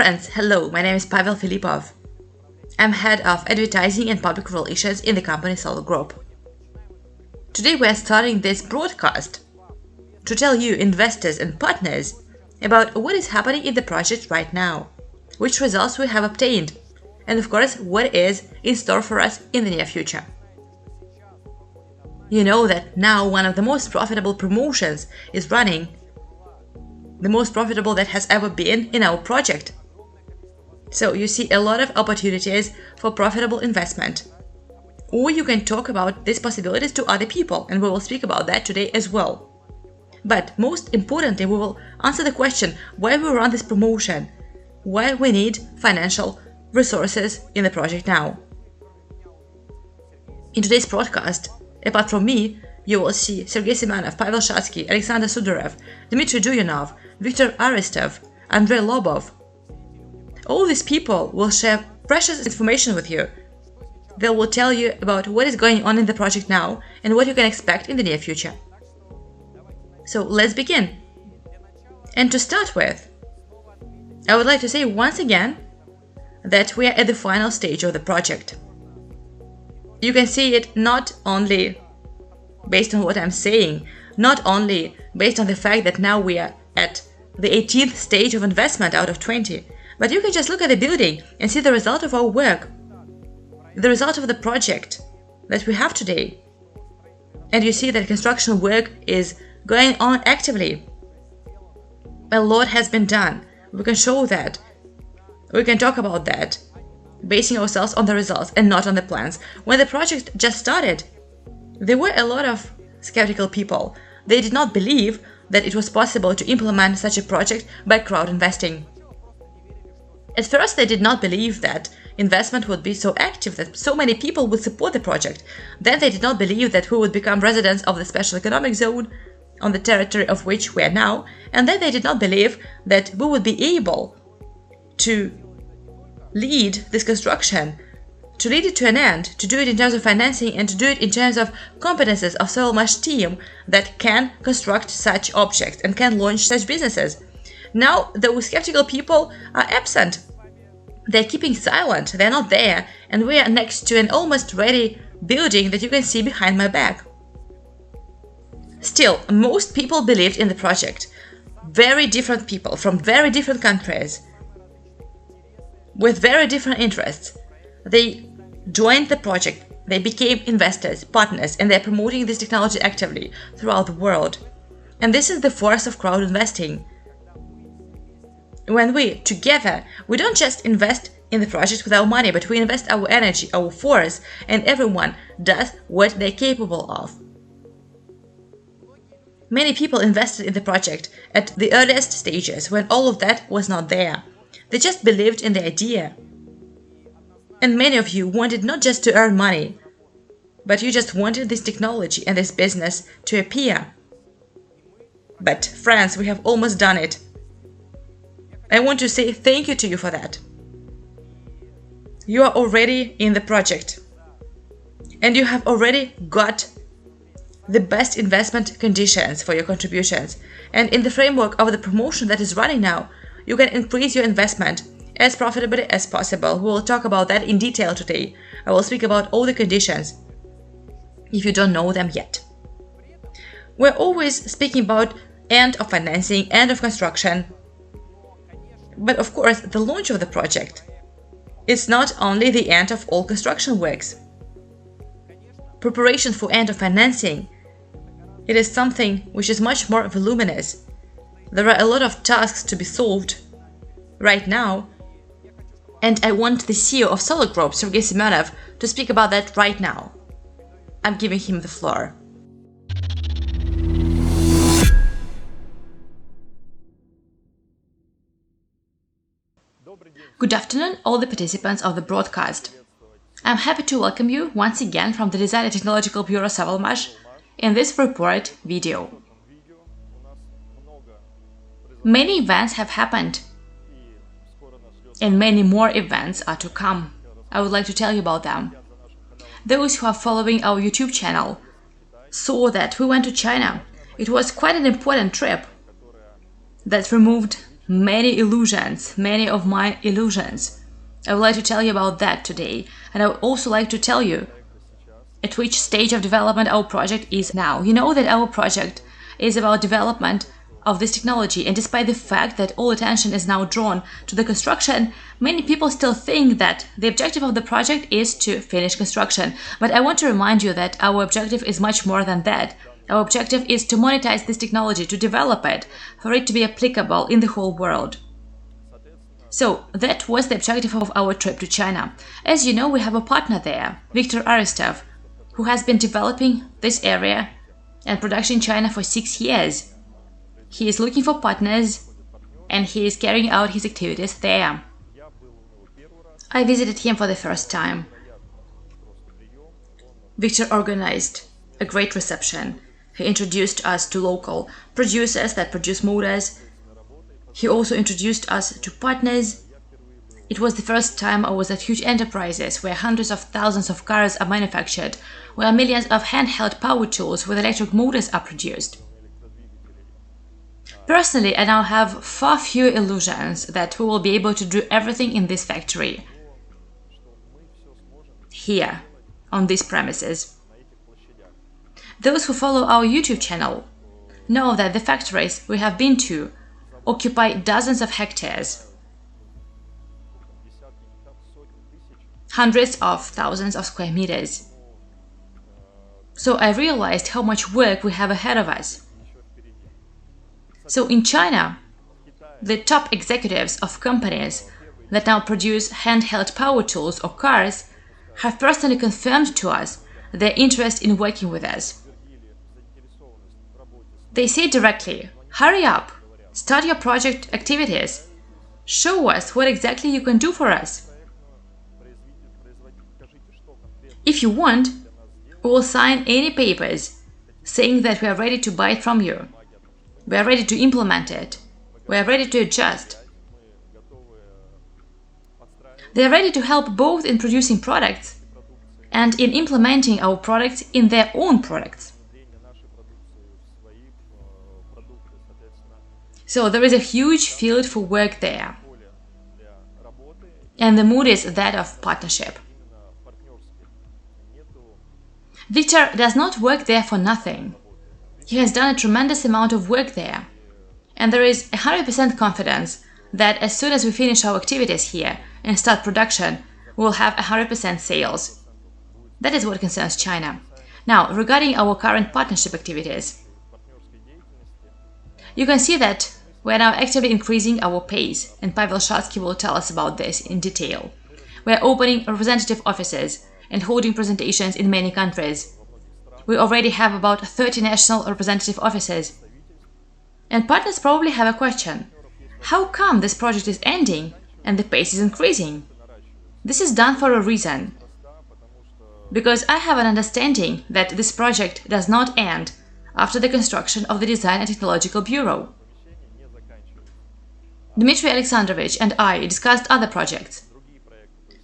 Friends, hello, my name is Pavel Filippov. I'm head of advertising and public relations in the company SOLARGROUP. Today we are starting this broadcast to tell you, investors and partners, about what is happening in the project right now, which results we have obtained, and of course what is in store for us in the near future. You know that now one of the most profitable promotions is running, the most profitable that has ever been in our project. So you see a lot of opportunities for profitable investment. Or you can talk about these possibilities to other people, and we will speak about that today as well. But most importantly, we will answer the question why we run this promotion, why we need financial resources in the project now. In today's broadcast, apart from me, you will see Sergey, Semyonov, Pavel, Shadskiy, Alexander Sudarev, Dmitriy Duyunov, Viktor Arestov, Andrey Lobov. All these people will share precious information with you. They will tell you about what is going on in the project now and what you can expect in the near future. So let's begin. And to start with, I would like to say once again that we are at the final stage of the project. You can see it not only based on what I'm saying, not only based on the fact that now we are at the 18th stage of investment out of 20, but you can just look at the building and see the result of our work, the result of the project that we have today. And you see that construction work is going on actively. A lot has been done. We can show that. We can talk about that, basing ourselves on the results and not on the plans. When the project just started, there were a lot of skeptical people. They did not believe that it was possible to implement such a project by crowd investing. At first, they did not believe that investment would be so active, that so many people would support the project. Then they did not believe that we would become residents of the special economic zone, on the territory of which we are now. And then they did not believe that we would be able to lead this construction, to lead it to an end, to do it in terms of financing and to do it in terms of competences of Sovelmash team that can construct such objects and can launch such businesses. Now the skeptical people are absent. They're keeping silent, they're not there, and we are next to an almost ready building that you can see behind my back. Still, most people believed in the project. Very different people from very different countries, with very different interests. They joined the project, they became investors, partners, and they're promoting this technology actively throughout the world. And this is the force of crowd investing. When we, together, we don't just invest in the project with our money, but we invest our energy, our force, and everyone does what they're capable of. Many people invested in the project at the earliest stages when all of that was not there. They just believed in the idea. And many of you wanted not just to earn money, but you just wanted this technology and this business to appear. But friends, we have almost done it. I want to say thank you to you for that. You are already in the project, and you have already got the best investment conditions for your contributions. And in the framework of the promotion that is running now, you can increase your investment as profitably as possible. We will talk about that in detail today. I will speak about all the conditions if you don't know them yet. We're always speaking about end of financing, end of construction. But of course, the launch of the project is not only the end of all construction works. Preparation for end of financing, it is something which is much more voluminous. There are a lot of tasks to be solved right now, and I want the CEO of SOLARGROUP, Sergey Semyonov, to speak about that right now. I'm giving him the floor. Good afternoon, all the participants of the broadcast. I'm happy to welcome you once again from the Design and Technological Bureau Sovelmash in this report video. Many events have happened, and many more events are to come. I would like to tell you about them. Those who are following our YouTube channel saw that we went to China. It was quite an important trip that removed many illusions, many of my illusions. I would like to tell you about that today, and I would also like to tell you at which stage of development our project is now. You know that our project is about development of this technology, and despite the fact that all attention is now drawn to the construction, many people still think that the objective of the project is to finish construction. But I want to remind you that our objective is much more than that. Our objective is to monetize this technology, to develop it, for it to be applicable in the whole world. So that was the objective of our trip to China. As you know, we have a partner there, Viktor Arestov, who has been developing this area and production in China for 6 years. He is looking for partners and he is carrying out his activities there. I visited him for the first time. Viktor organized a great reception. He introduced us to local producers that produce motors. He also introduced us to partners. It was the first time I was at huge enterprises where hundreds of thousands of cars are manufactured, where millions of handheld power tools with electric motors are produced. Personally, I now have far fewer illusions that we will be able to do everything in this factory, here, on these premises. Those who follow our YouTube channel know that the factories we have been to occupy dozens of hectares, hundreds of thousands of square meters. So I realized how much work we have ahead of us. So in China, the top executives of companies that now produce handheld power tools or cars have personally confirmed to us their interest in working with us. They say directly, hurry up, start your project activities, show us what exactly you can do for us. If you want, we will sign any papers saying that we are ready to buy it from you. We are ready to implement it. We are ready to adjust. They are ready to help both in producing products and in implementing our products in their own products. So there is a huge field for work there. And the mood is that of partnership. Viktor does not work there for nothing. He has done a tremendous amount of work there. And there is 100% confidence that as soon as we finish our activities here and start production, we will have 100% sales. That is what concerns China. Now, regarding our current partnership activities, you can see that we are now actively increasing our pace, and Pavel Shadskiy will tell us about this in detail. We are opening representative offices and holding presentations in many countries. We already have about 30 national representative offices. And partners probably have a question. How come this project is ending and the pace is increasing? This is done for a reason. Because I have an understanding that this project does not end after the construction of the Design and Technological Bureau. Dmitry Alexandrovich and I discussed other projects.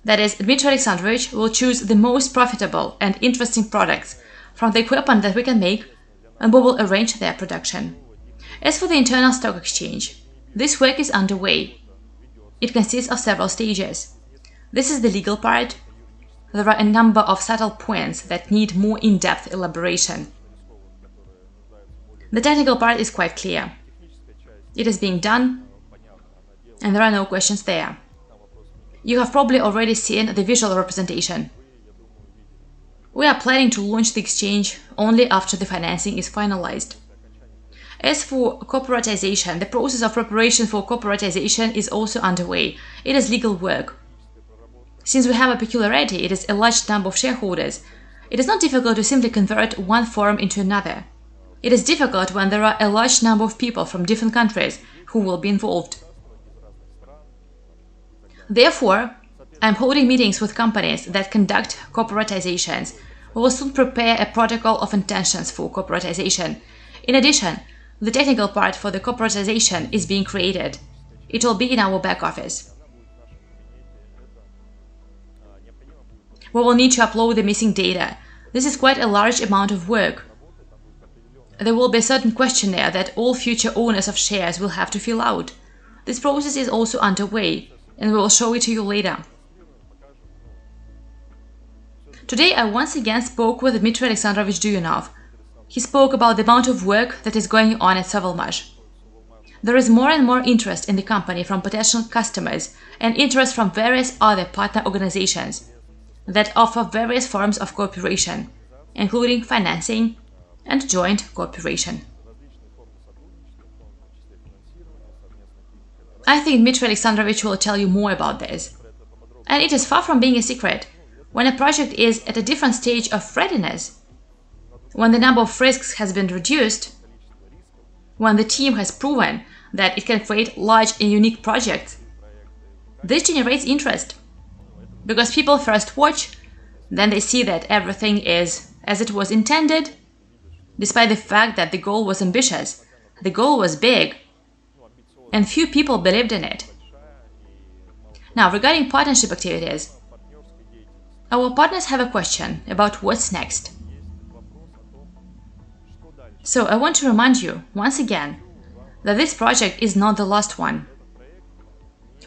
That is, Dmitry Alexandrovich will choose the most profitable and interesting products from the equipment that we can make, and we will arrange their production. As for the internal stock exchange, this work is underway. It consists of several stages. This is the legal part. There are a number of subtle points that need more in-depth elaboration. The technical part is quite clear. It is being done, and there are no questions there. You have probably already seen the visual representation. We are planning to launch the exchange only after the financing is finalized. As for corporatization, the process of preparation for corporatization is also underway. It is legal work. Since we have a peculiarity, it is a large number of shareholders. It is not difficult to simply convert one form into another. It is difficult when there are a large number of people from different countries who will be involved. Therefore, I am holding meetings with companies that conduct corporatizations. We will soon prepare a protocol of intentions for corporatization. In addition, the technical part for the corporatization is being created. It will be in our back office. We will need to upload the missing data. This is quite a large amount of work. There will be a certain questionnaire that all future owners of shares will have to fill out. this process is also underway, and we will show it to you later. Today I once again spoke with Dmitry Alexandrovich Duyunov. He spoke about the amount of work that is going on at Sovelmash. There is more and more interest in the company from potential customers and interest from various other partner organizations that offer various forms of cooperation, including financing and joint cooperation. I think Dmitry Alexandrovich will tell you more about this. And it is far from being a secret. When a project is at a different stage of readiness, when the number of risks has been reduced, when the team has proven that it can create large and unique projects, this generates interest. Because people first watch, then they see that everything is as it was intended, despite the fact that the goal was ambitious, the goal was big, and few people believed in it. Now, regarding partnership activities, our partners have a question about what's next. So I want to remind you, once again, that this project is not the last one.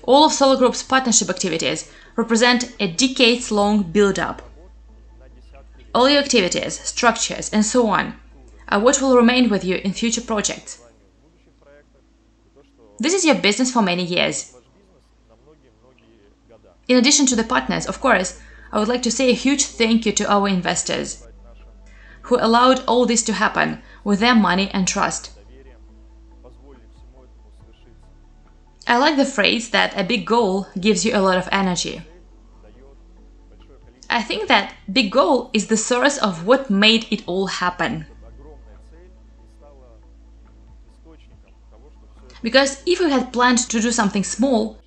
All of SOLARGROUP's partnership activities represent a decades-long build-up. All your activities, structures, and so on are what will remain with you in future projects. This is your business for many years. In addition to the partners, of course, I would like to say a huge thank you to our investors, who allowed all this to happen with their money and trust. I like the phrase that a big goal gives you a lot of energy. I think that big goal is the source of what made it all happen. Because if we had planned to do something small,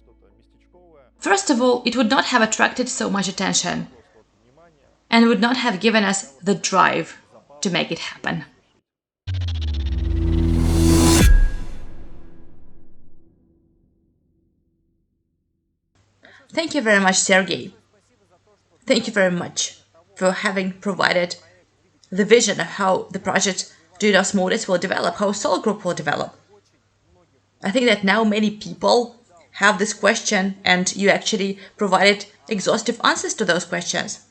first of all, it would not have attracted so much attention and would not have given us the drive to make it happen. Thank you very much, Sergey. Thank you very much for having provided the vision of how the project Duyunov's Motors will develop, how SOLARGROUP will develop. I think that now many people have this question, and you actually provided exhaustive answers to those questions.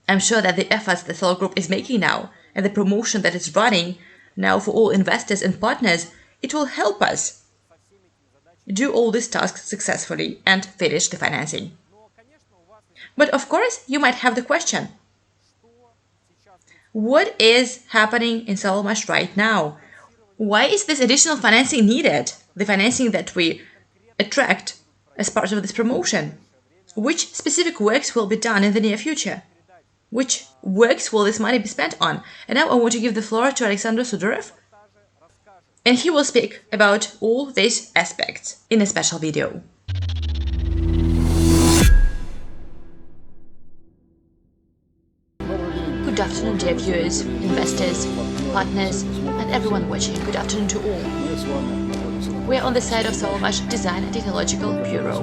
I'm sure that the efforts that SOLARGROUP is making now and the promotion that it's running now for all investors and partners, it will help us do all these tasks successfully and finish the financing. But of course, you might have the question, what is happening in Sovelmash right now? Why is this additional financing needed? The financing that we attract as part of this promotion? Which specific works will be done in the near future? Which works will this money be spent on? And now I want to give the floor to Alexander Sudarev, and he will speak about all these aspects in a special video. Good afternoon, dear viewers, investors, partners, and everyone watching. Good afternoon to all. We are on the side of Sovelmash Design and Technological Bureau.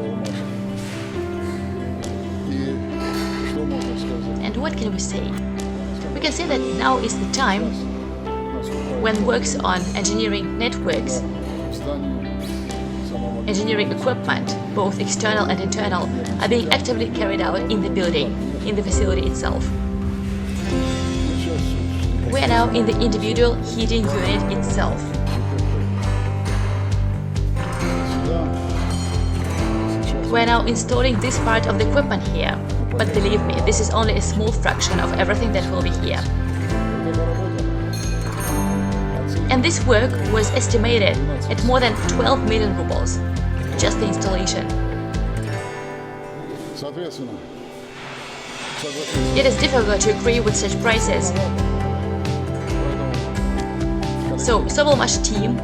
And what can we say? We can say that now is the time when works on engineering networks, engineering equipment, both external and internal, are being actively carried out in the building, in the facility itself. We are now in the individual heating unit itself. We are now installing this part of the equipment here, but believe me, this is only a small fraction of everything that will be here. And this work was estimated at more than 12 million rubles, just the installation. It is difficult to agree with such prices. So, Sovelmash team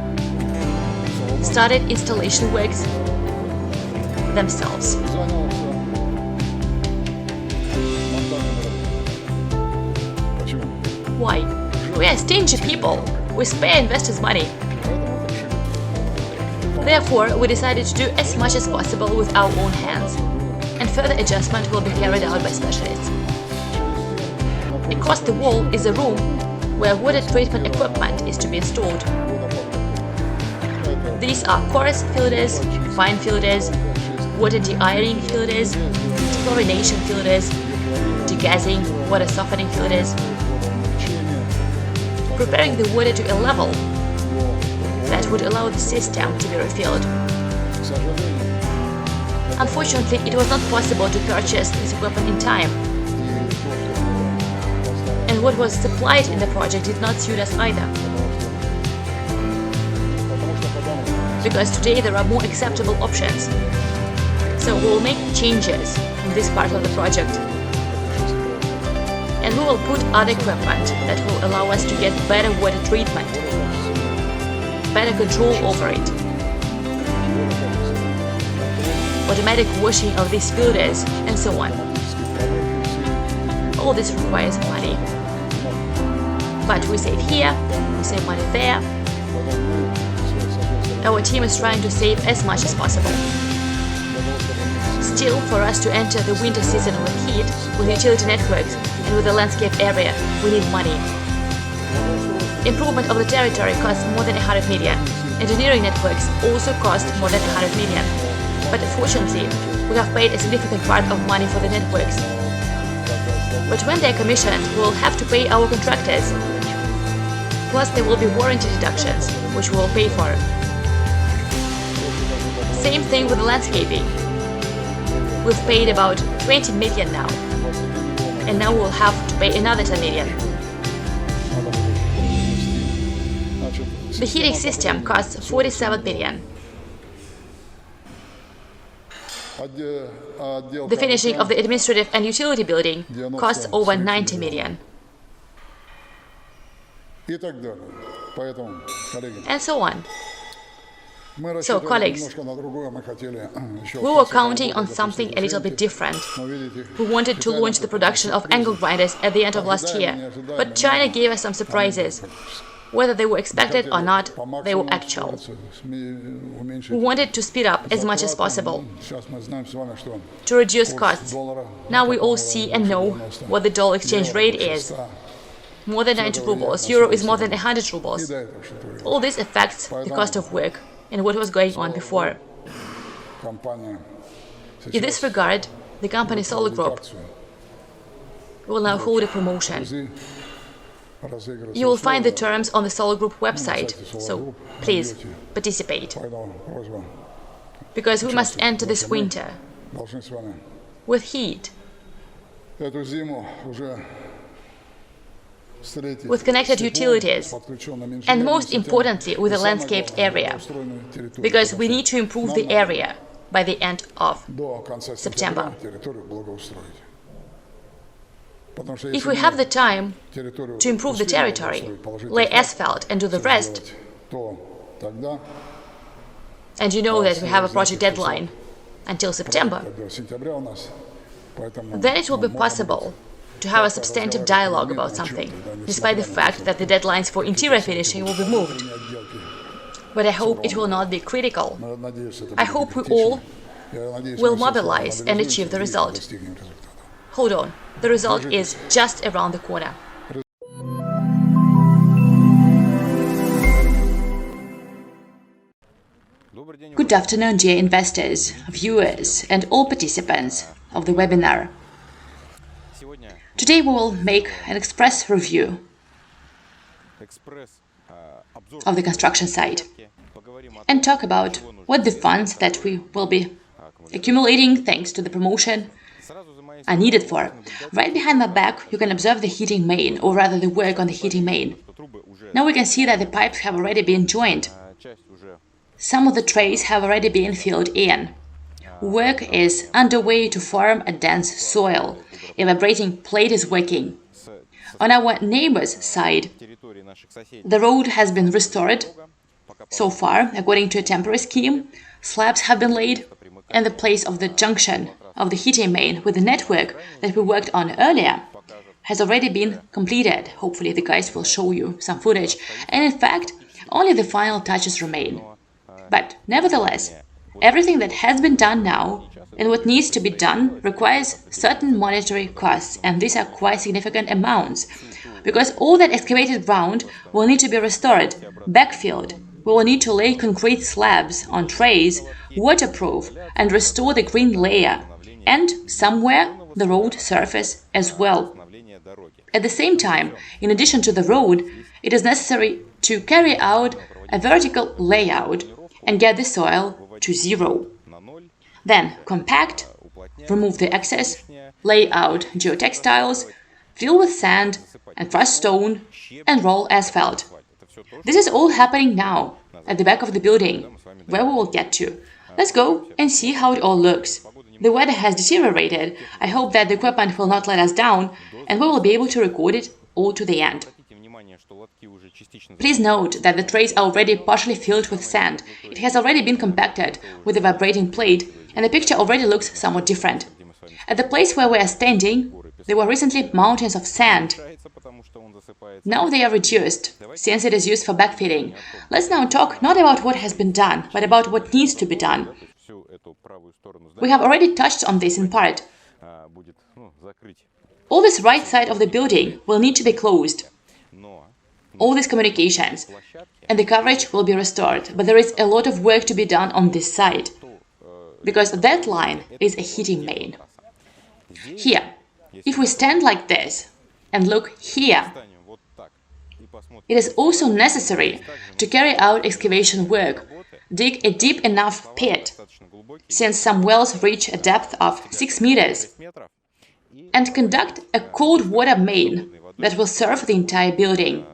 started installation works themselves. Why? We are stingy people. We spare investors' money. Therefore, we decided to do as much as possible with our own hands, and further adjustment will be carried out by specialists. Across the wall is a room where water treatment equipment is to be installed. These are coarse filters, fine filters, water de-ironing filters, chlorination filters, degassing, water softening filters, preparing the water to a level that would allow the system to be refilled. Unfortunately, it was not possible to purchase this equipment in time, and what was supplied in the project did not suit us either. Because today there are more acceptable options. So we will make changes in this part of the project. And we will put other equipment that will allow us to get better water treatment, better control over it, automatic washing of these filters, and so on. All this requires money. But we save here, we save money there. Our team is trying to save as much as possible. Still, for us to enter the winter season with heat, with utility networks, and with the landscape area, we need money. Improvement of the territory costs more than 100 million. Engineering networks also cost more than 100 million. But fortunately, we have paid a significant part of money for the networks. But when they are commissioned, we will have to pay our contractors. Plus, there will be warranty deductions, which we will pay for. Same thing with the landscaping. We've paid about 20 million now, and now we'll have to pay another 10 million. The heating system costs 47 million. The finishing of the administrative and utility building costs over 90 million. And so on. So, colleagues, we were counting on something a little bit different. We wanted to launch the production of angle grinders at the end of last year, but China gave us some surprises. Whether they were expected or not, they were actual. We wanted to speed up as much as possible, to reduce costs. Now we all see and know what the dollar exchange rate is. More than 90 rubles, euro is more than 100 rubles. All this affects the cost of work and what was going on before. In this regard, the company SOLARGROUP will now hold a promotion. You will find the terms on the SOLARGROUP website, so please participate. Because we must enter this winter with heat, with connected utilities, and most importantly with a landscaped area, because we need to improve the area by the end of September. If we have the time to improve the territory, lay asphalt and do the rest, and you know that we have a project deadline until September, then it will be possible to have a substantive dialogue about something, despite the fact that the deadlines for interior finishing will be moved. But I hope it will not be critical. I hope we all will mobilize and achieve the result. Hold on, the result is just around the corner. Good afternoon, dear investors, viewers, and all participants of the webinar. Today we will make an express review of the construction site and talk about what the funds that we will be accumulating thanks to the promotion are needed for. Right behind my back you can observe the heating main, or rather the work on the heating main. Now we can see that the pipes have already been joined. Some of the trays have already been filled in. Work is underway to form a dense soil. A vibrating plate is working. On our neighbor's side, the road has been restored. So far, according to a temporary scheme, slabs have been laid, and the place of the junction of the heating main with the network that we worked on earlier has already been completed. Hopefully the guys will show you some footage. And in fact, only the final touches remain. But nevertheless, everything that has been done now and what needs to be done requires certain monetary costs, and these are quite significant amounts, because all that excavated ground will need to be restored, backfilled, we will need to lay concrete slabs on trays, waterproof, and restore the green layer, and somewhere the road surface as well. At the same time, in addition to the road, it is necessary to carry out a vertical layout and get the soil to zero. Then compact, remove the excess, lay out geotextiles, fill with sand and crushed stone, and roll asphalt. This is all happening now, at the back of the building, where we will get to. Let's go and see how it all looks. The weather has deteriorated. I hope that the equipment will not let us down, and we will be able to record it all to the end. Please note that the trays are already partially filled with sand. It has already been compacted with a vibrating plate, and the picture already looks somewhat different. At the place where we are standing, there were recently mountains of sand. Now they are reduced, since it is used for backfilling. Let's now talk not about what has been done, but about what needs to be done. We have already touched on this in part. All this right side of the building will need to be closed. All these communications, and the coverage will be restored, but there is a lot of work to be done on this side, because that line is a heating main. Here, if we stand like this and look here, it is also necessary to carry out excavation work, dig a deep enough pit, since some wells reach a depth of 6 meters, and conduct a cold water main that will serve the entire building.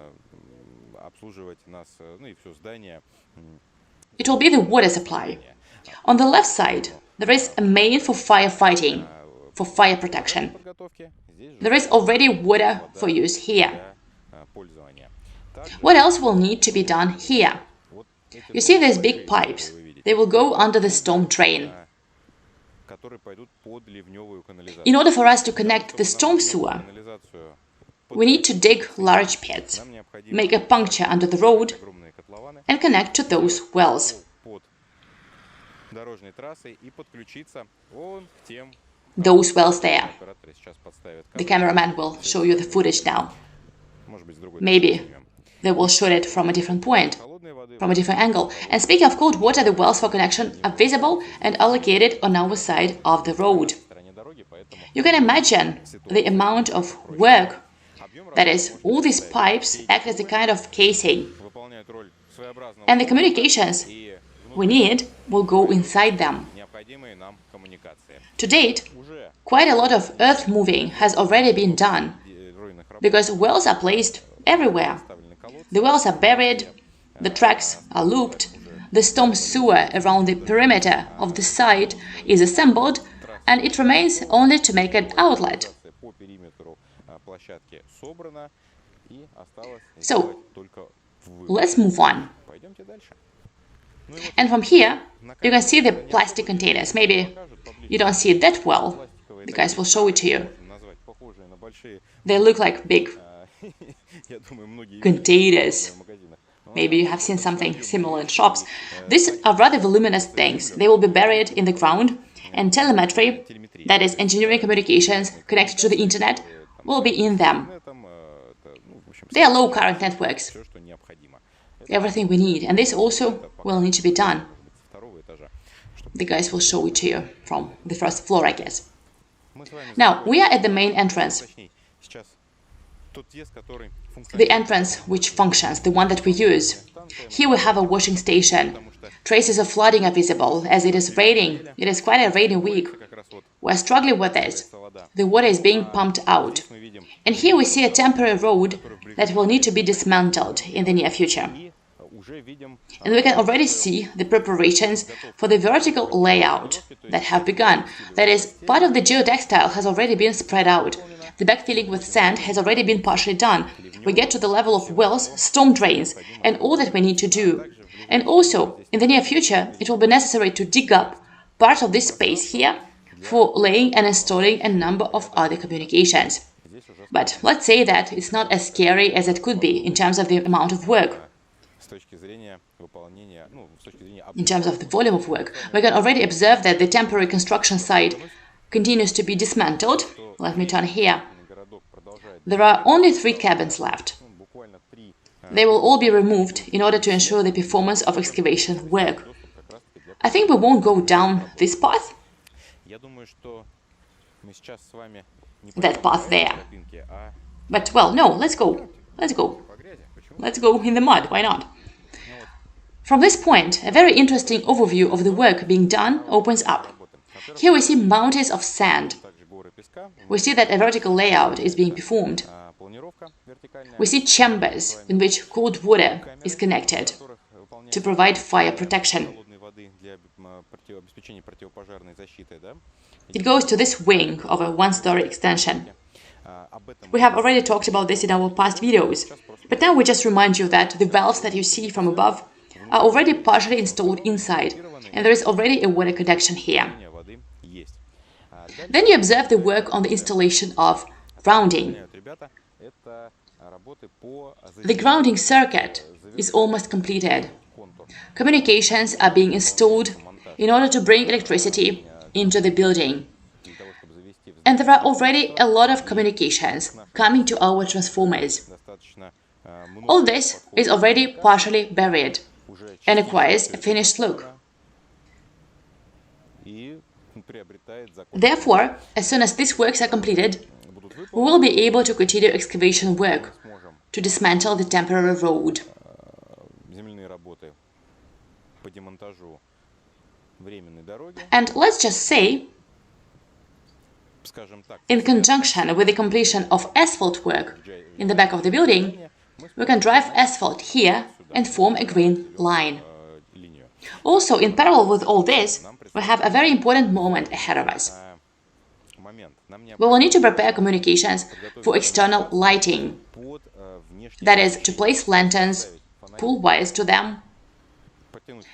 It will be the water supply. On the left side, there is a main for firefighting, for fire protection. There is already water for use here. What else will need to be done here? You see these big pipes. They will go under the storm drain. In order for us to connect the storm sewer, we need to dig large pits, make a puncture under the road, and connect to those wells. Those wells there. The cameraman will show you the footage now. Maybe they will shoot it from a different point, from a different angle. And speaking of cold water, the wells for connection are visible and are located on our side of the road. You can imagine the amount of work. That is, all these pipes act as a kind of casing, and the communications we need will go inside them. To date, quite a lot of earth moving has already been done, because wells are placed everywhere. The wells are buried, the tracks are looped, the storm sewer around the perimeter of the site is assembled, and it remains only to make an outlet. So, let's move on. And from here, you can see the plastic containers. Maybe you don't see it that well. The guys will show it to you. They look like big containers. Maybe you have seen something similar in shops. These are rather voluminous things. They will be buried in the ground, and telemetry, that is engineering communications connected to the internet, will be in them. They are low current networks. Everything we need, and this also will need to be done. The guys will show it to you from the first floor, I guess. Now, we are at the main entrance. The entrance which functions, the one that we use. Here we have a washing station. Traces of flooding are visible, as it is raining. It is quite a rainy week. We're struggling with this. The water is being pumped out. And here we see a temporary road that will need to be dismantled in the near future. And we can already see the preparations for the vertical layout that have begun. That is, part of the geotextile has already been spread out. The backfilling with sand has already been partially done. We get to the level of wells, storm drains, and all that we need to do. And also, in the near future, it will be necessary to dig up part of this space here for laying and installing a number of other communications. But let's say that it's not as scary as it could be in terms of the amount of work. In terms of the volume of work, we can already observe that the temporary construction site continues to be dismantled. Let me turn here. There are only 3 cabins left. they will all be removed in order to ensure the performance of excavation work. I think we won't go down this path, that path there. But, well, no, let's go. Let's go. Let's go in the mud, why not? From this point, a very interesting overview of the work being done opens up. Here we see mountains of sand. We see that a vertical layout is being performed. We see chambers in which cold water is connected to provide fire protection. It goes to this wing of a one-story extension. We have already talked about this in our past videos, but now we just remind you that the valves that you see from above are already partially installed inside, and there is already a water connection here. Then you observe the work on the installation of grounding. The grounding circuit is almost completed. Communications are being installed in order to bring electricity into the building. And there are already a lot of communications coming to our transformers. All this is already partially buried and acquires a finished look. Therefore, as soon as these works are completed, we will be able to continue excavation work to dismantle the temporary road. And let's just say, in conjunction with the completion of asphalt work in the back of the building, we can drive asphalt here and form a green line. Also, in parallel with all this, we have a very important moment ahead of us. We will need to prepare communications for external lighting, that is, to place lanterns, pull wires to them,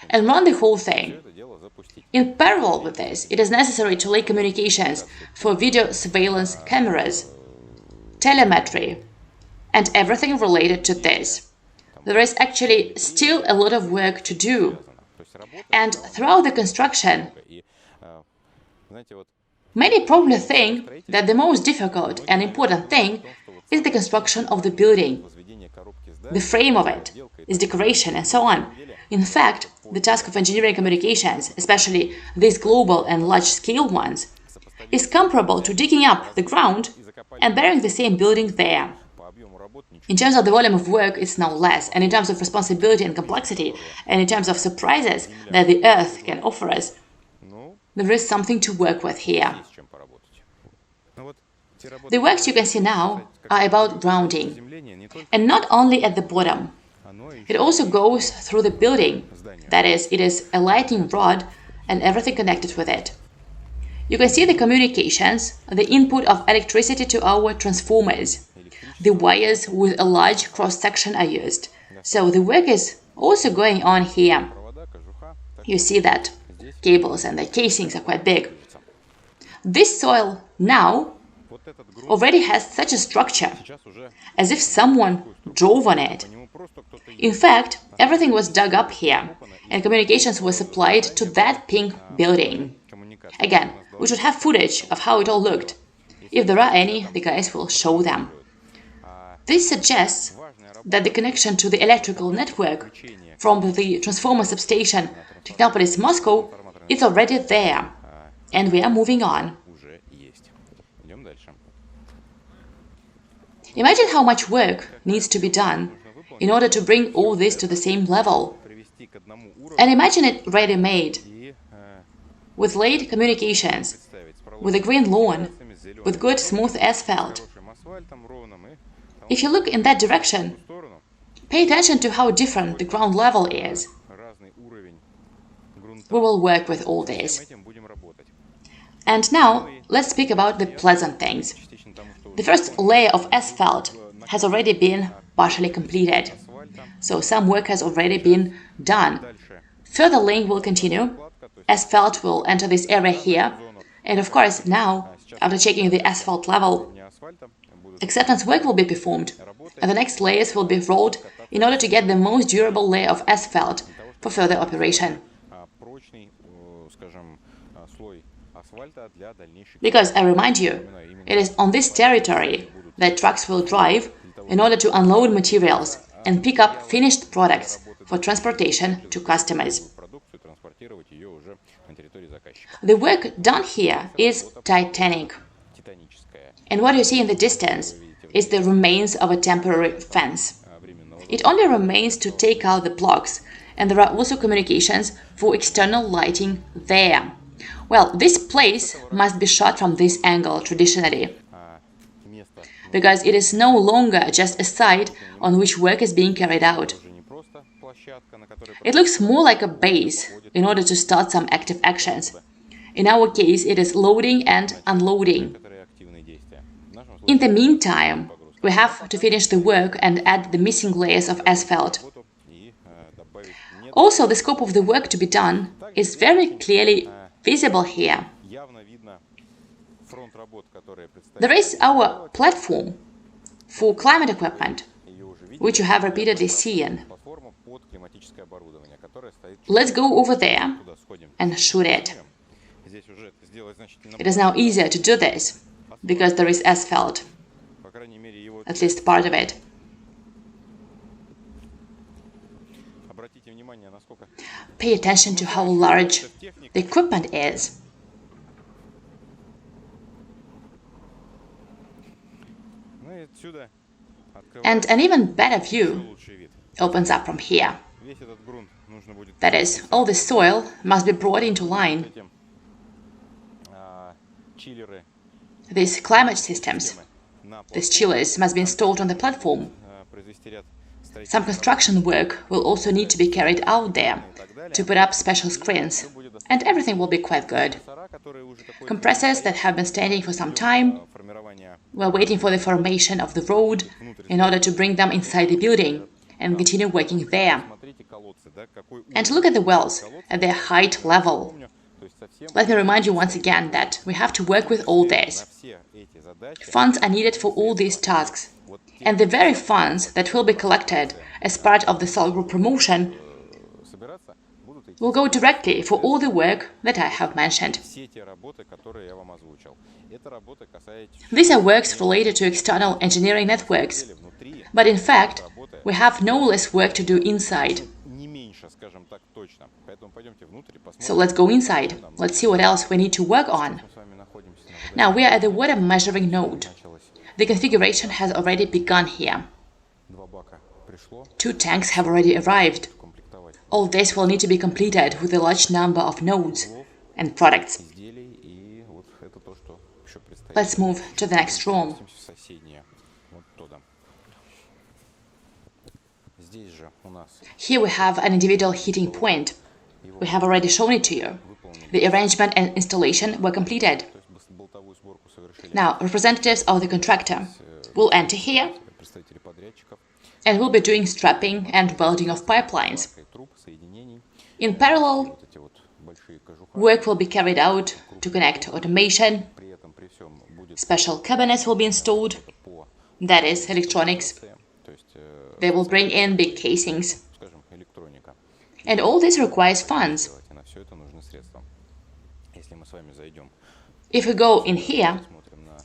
and run the whole thing. In parallel with this, it is necessary to lay communications for video surveillance cameras, telemetry, and everything related to this. There is actually still a lot of work to do. And throughout the construction, many probably think that the most difficult and important thing is the construction of the building, the frame of it, its decoration, and so on. In fact, the task of engineering communications, especially these global and large-scale ones, is comparable to digging up the ground and burying the same building there. In terms of the volume of work, it's now less, and in terms of responsibility and complexity, and in terms of surprises that the Earth can offer us, there is something to work with here. The works you can see now are about grounding, and not only at the bottom. It also goes through the building, that is, it is a lighting rod and everything connected with it. You can see the communications, the input of electricity to our transformers. The wires with a large cross-section are used, so the work is also going on here. You see that cables and the casings are quite big. This soil now already has such a structure, as if someone drove on it. In fact, everything was dug up here, and communications were supplied to that pink building. Again, we should have footage of how it all looked. If there are any, the guys will show them. This suggests that the connection to the electrical network from the transformer substation Technopolis Moscow is already there, and we are moving on. Imagine how much work needs to be done in order to bring all this to the same level. And imagine it ready-made, with laid communications, with a green lawn, with good smooth asphalt. If you look in that direction, pay attention to how different the ground level is. We will work with all this. And now, let's speak about the pleasant things. The first layer of asphalt has already been partially completed, so some work has already been done. Further laying will continue. Asphalt will enter this area here, and of course now, after checking the asphalt level, acceptance work will be performed, and the next layers will be rolled in order to get the most durable layer of asphalt for further operation. Because, I remind you, it is on this territory that trucks will drive in order to unload materials and pick up finished products for transportation to customers. The work done here is titanic. And what you see in the distance is the remains of a temporary fence. It only remains to take out the blocks, and there are also communications for external lighting there. Well, this place must be shot from this angle traditionally, because it is no longer just a site on which work is being carried out. It looks more like a base in order to start some active actions. In our case, it is loading and unloading. In the meantime, we have to finish the work and add the missing layers of asphalt. Also, the scope of the work to be done is very clearly visible here. There is our platform for climate equipment, which you have repeatedly seen. Let's go over there and shoot it. It is now easier to do this, because there is asphalt, at least part of it. Pay attention to how large the equipment is. And an even better view opens up from here. That is, all the soil must be brought into line. These climate systems, these chillers, must be installed on the platform. Some construction work will also need to be carried out there to put up special screens, and everything will be quite good. Compressors that have been standing for some time, we're waiting for the formation of the road in order to bring them inside the building and continue working there. And look at the wells at their height level. Let me remind you once again that we have to work with all this. Funds are needed for all these tasks, and the very funds that will be collected as part of the SOLARGROUP promotion will go directly for all the work that I have mentioned. These are works related to external engineering networks, but in fact, we have no less work to do inside. So let's go inside. Let's see what else we need to work on. Now we are at the water measuring node. The configuration has already begun here. 2 tanks have already arrived. All this will need to be completed with a large number of nodes and products. Let's move to the next room. Here we have an individual heating point. We have already shown it to you. The arrangement and installation were completed. Now, representatives of the contractor will enter here and will be doing strapping and welding of pipelines. In parallel, work will be carried out to connect automation. Special cabinets will be installed, that is, electronics. They will bring in big casings. And all this requires funds. If we go in here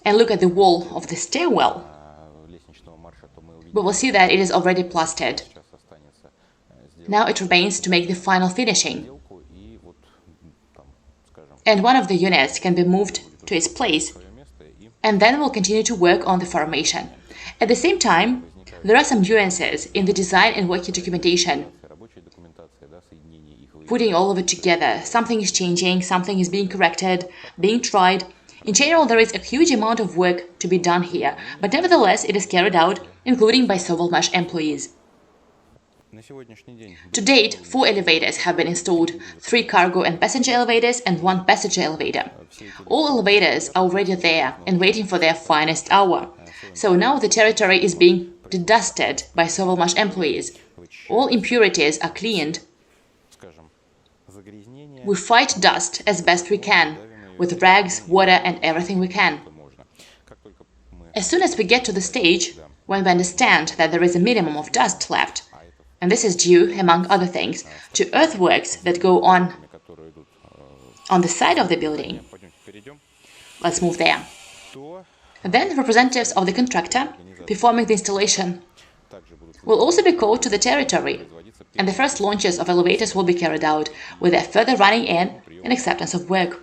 and look at the wall of the stairwell, we will see that it is already plastered. Now it remains to make the final finishing. And one of the units can be moved to its place, and then we'll continue to work on the formation. At the same time, there are some nuances in the design and working documentation. Putting all of it together, something is changing, something is being corrected, being tried. In general, there is a huge amount of work to be done here, but nevertheless it is carried out, including by Sovelmash employees. To date, 4 elevators have been installed, 3 cargo and passenger elevators and 1 passenger elevator. All elevators are already there and waiting for their finest hour. So now the territory is being dedusted by Sovelmash employees. All impurities are cleaned. We fight dust as best we can, with rags, water and everything we can. As soon as we get to the stage when we understand that there is a minimum of dust left, and this is due, among other things, to earthworks that go on the side of the building. Let's move there. Then representatives of the contractor performing the installation will also be called to the territory, and the first launches of elevators will be carried out, with their further running in and acceptance of work.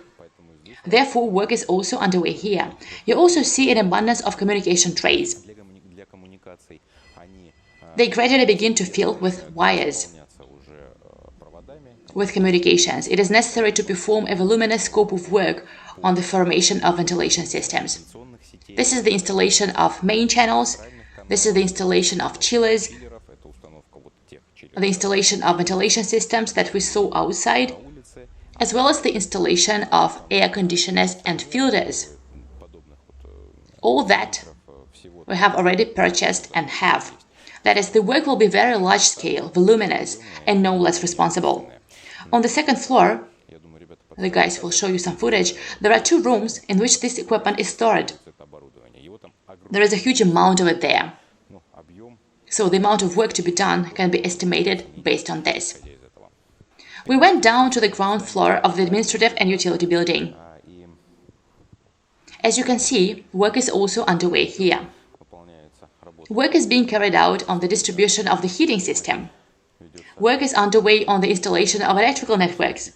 Therefore, work is also underway here. You also see an abundance of communication trays. They gradually begin to fill with wires. With communications, it is necessary to perform a voluminous scope of work on the formation of ventilation systems. This is the installation of main channels, this is the installation of chillers, the installation of ventilation systems that we saw outside, as well as the installation of air conditioners and filters. All that we have already purchased and have. That is, the work will be very large-scale, voluminous, and no less responsible. On the second floor, the guys will show you some footage, there are 2 rooms in which this equipment is stored. There is a huge amount of it there. So the amount of work to be done can be estimated based on this. We went down to the ground floor of the administrative and utility building. As you can see, work is also underway here. Work is being carried out on the distribution of the heating system. Work is underway on the installation of electrical networks.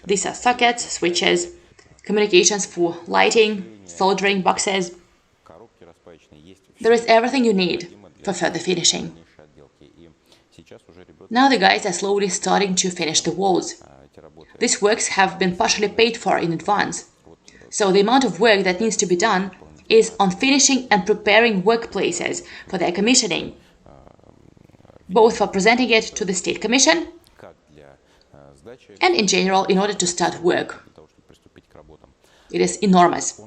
These are sockets, switches, communications for lighting, soldering boxes. There is everything you need for further finishing. Now the guys are slowly starting to finish the walls. These works have been partially paid for in advance. So the amount of work that needs to be done is on finishing and preparing workplaces for their commissioning, both for presenting it to the State Commission and in general in order to start work. It is enormous.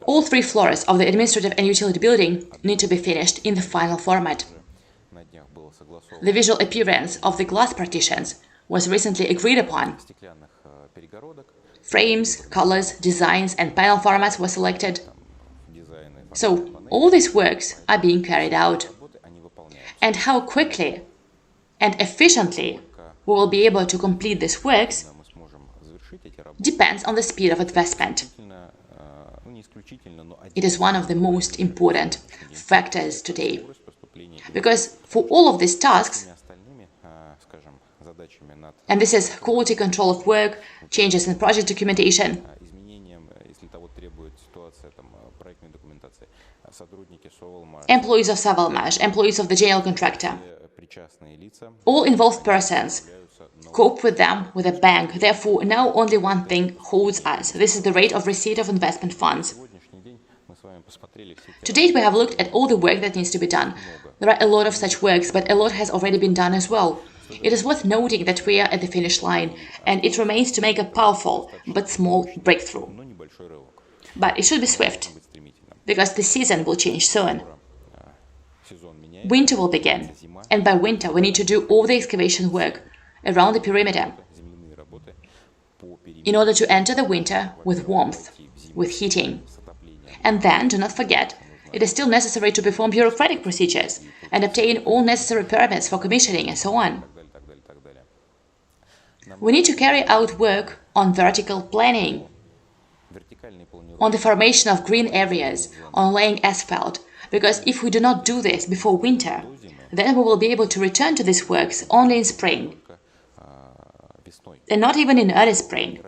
All 3 floors of the administrative and utility building need to be finished in the final format. The visual appearance of the glass partitions was recently agreed upon. Frames, colors, designs and panel formats were selected. So, all these works are being carried out. And how quickly and efficiently we will be able to complete these works depends on the speed of investment. It is one of the most important factors today, because for all of these tasks, and this is quality control of work, changes in project documentation, employees of Sovelmash, employees of the general contractor, all involved persons cope with them with a bank. Therefore, now only one thing holds us. This is the rate of receipt of investment funds. To date, we have looked at all the work that needs to be done. There are a lot of such works, but a lot has already been done as well. It is worth noting that we are at the finish line, and it remains to make a powerful but small breakthrough. But it should be swift, because the season will change soon. Winter will begin, and by winter we need to do all the excavation work around the perimeter in order to enter the winter with warmth, with heating. And then, do not forget, it is still necessary to perform bureaucratic procedures and obtain all necessary permits for commissioning and so on. We need to carry out work on vertical planning, on the formation of green areas, on laying asphalt, because if we do not do this before winter, then we will be able to return to these works only in spring, and not even in early spring,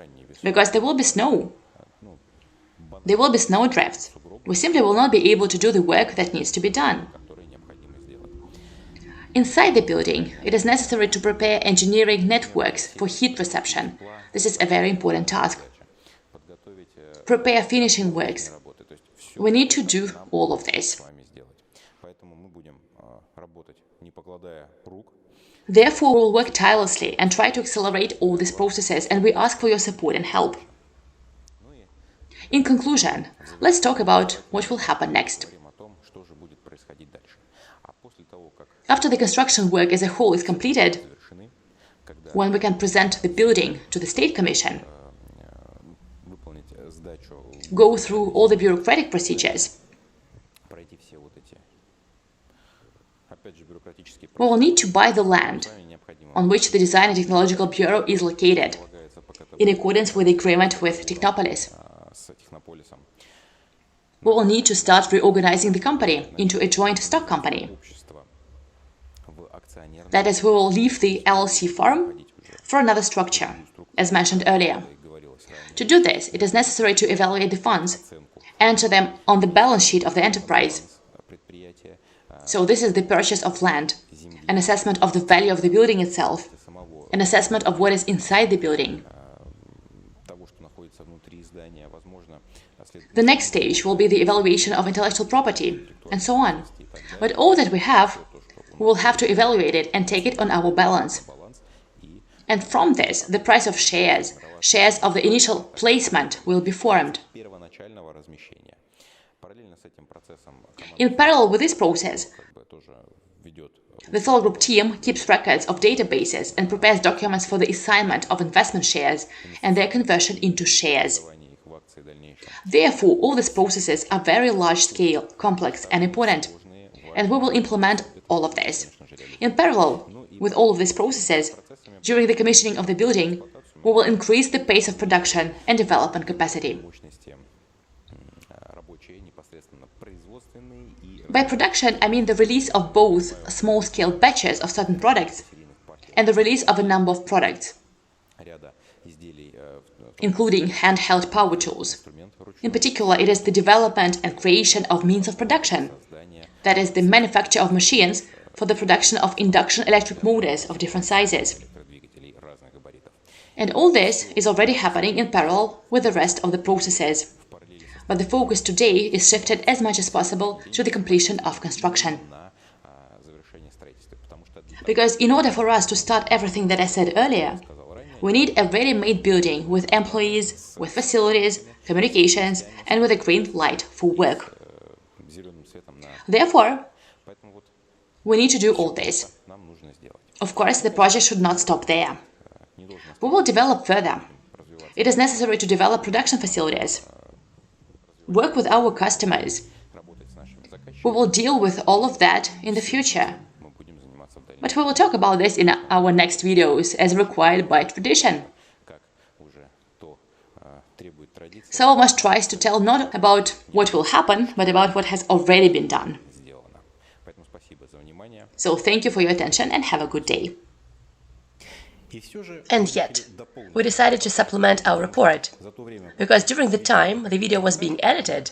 because there will be snow. There will be snow drifts. We simply will not be able to do the work that needs to be done. Inside the building, it is necessary to prepare engineering networks for heat reception. This is a very important task. Prepare finishing works. We need to do all of this. Therefore, we will work tirelessly and try to accelerate all these processes, and we ask for your support and help. In conclusion, let's talk about what will happen next. After the construction work as a whole is completed, when we can present the building to the State Commission, go through all the bureaucratic procedures, we will need to buy the land on which the Design and Technological Bureau is located, in accordance with the agreement with Technopolis. we will need to start reorganizing the company into a joint stock company. That is, we will leave the LLC form for another structure, as mentioned earlier. To do this, it is necessary to evaluate the funds, enter them on the balance sheet of the enterprise. So this is the purchase of land, an assessment of the value of the building itself, an assessment of what is inside the building. The next stage will be the evaluation of intellectual property, and so on. But all that we have, we will have to evaluate it and take it on our balance. And from this, the price of shares of the initial placement will be formed. In parallel with this process, the SOLARGROUP team keeps records of databases and prepares documents for the assignment of investment shares and their conversion into shares. Therefore, all these processes are very large-scale, complex and important, and we will implement all of this. In parallel with all of these processes, during the commissioning of the building, we will increase the pace of production and development capacity. By production, I mean the release of both small-scale batches of certain products and the release of a number of products, including handheld power tools. In particular, it is the development and creation of means of production, that is, the manufacture of machines for the production of induction electric motors of different sizes. And all this is already happening in parallel with the rest of the processes. But the focus today is shifted as much as possible to the completion of construction. Because in order for us to start everything that I said earlier, we need a ready-made building with employees, with facilities, communications, and with a green light for work. Therefore, we need to do all this. Of course, the project should not stop there. We will develop further. It is necessary to develop production facilities, work with our customers. We will deal with all of that in the future. But we will talk about this in our next videos, as required by tradition. Sovelmash tries to tell not about what will happen, but about what has already been done. So thank you for your attention and have a good day. And yet, we decided to supplement our report, because during the time the video was being edited,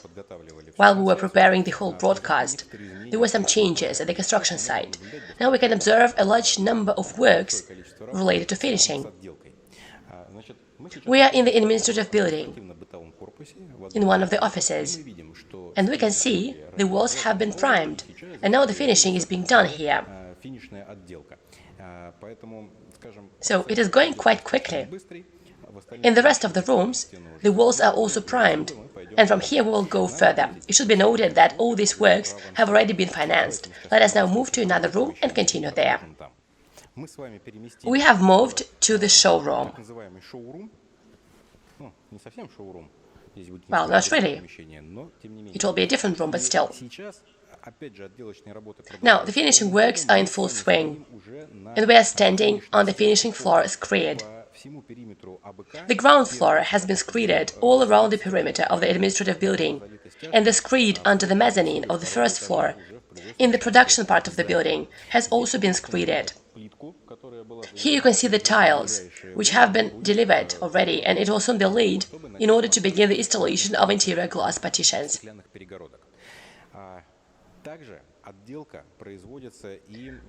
while we were preparing the whole broadcast, there were some changes at the construction site. Now we can observe a large number of works related to finishing. We are in the administrative building, in one of the offices, and we can see the walls have been primed, and now the finishing is being done here. So it is going quite quickly. In the rest of the rooms, the walls are also primed, and from here we will go further. It should be noted that all these works have already been financed. Let us now move to another room and continue there. We have moved to the showroom. Well, not really. It will be a different room, but still. Now, the finishing works are in full swing, and we are standing on the finishing floor screed. The ground floor has been screeded all around the perimeter of the administrative building, and the screed under the mezzanine of the first floor, in the production part of the building, has also been screeded. Here you can see the tiles, which have been delivered already, and it will soon be laid in order to begin the installation of interior glass partitions.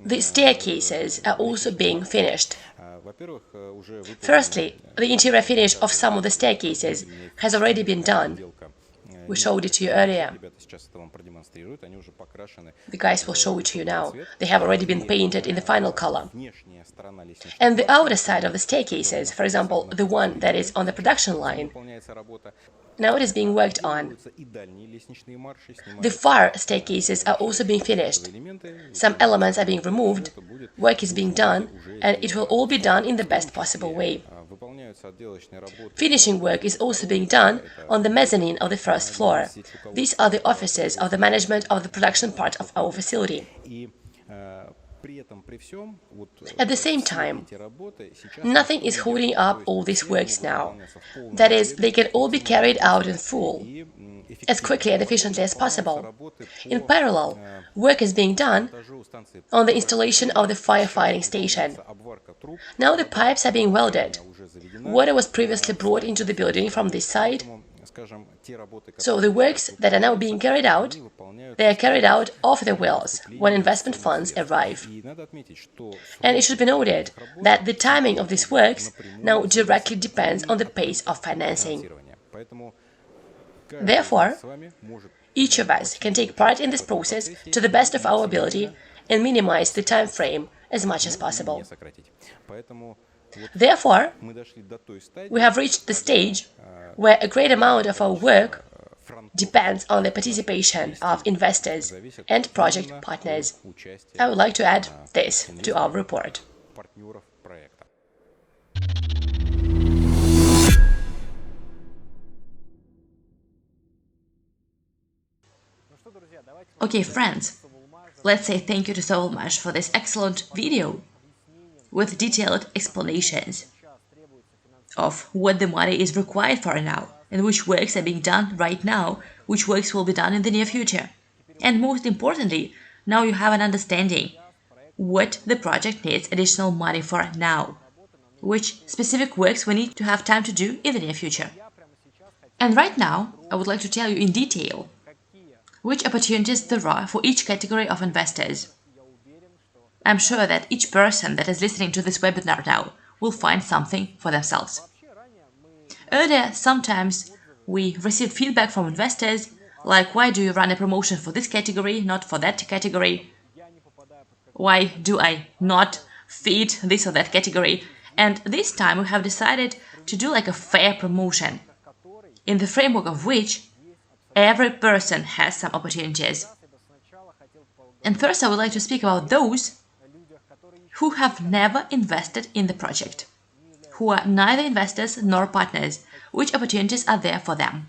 The staircases are also being finished. Firstly, the interior finish of some of the staircases has already been done. We showed it to you earlier. The guys will show it to you now. They have already been painted in the final color. And the outer side of the staircases, for example, the one that is on the production line, now it is being worked on. The far staircases are also being finished. Some elements are being removed, work is being done, and it will all be done in the best possible way. Finishing work is also being done on the mezzanine of the first floor. These are the offices of the management of the production part of our facility. At the same time, nothing is holding up all these works now. That is, they can all be carried out in full, as quickly and efficiently as possible. In parallel, work is being done on the installation of the firefighting station. Now the pipes are being welded. Water was previously brought into the building from this side. So the works that are now being carried out, they are carried out off the wheels when investment funds arrive. And it should be noted that the timing of these works now directly depends on the pace of financing. Therefore, each of us can take part in this process to the best of our ability and minimize the time frame as much as possible. Therefore, we have reached the stage where a great amount of our work depends on the participation of investors and project partners. I would like to add this to our report. Okay, friends, let's say thank you to Sovelmash for this excellent video with detailed explanations of what the money is required for now, and which works are being done right now, which works will be done in the near future. And most importantly, now you have an understanding what the project needs additional money for now, which specific works we need to have time to do in the near future. And right now, I would like to tell you in detail which opportunities there are for each category of investors. I'm sure that each person that is listening to this webinar now will find something for themselves. Earlier, sometimes we received feedback from investors, like why do you run a promotion for this category, not for that category? Why do I not fit this or that category? And this time we have decided to do like a fair promotion, in the framework of which every person has some opportunities. And first I would like to speak about those who have never invested in the project, who are neither investors nor partners. Which opportunities are there for them?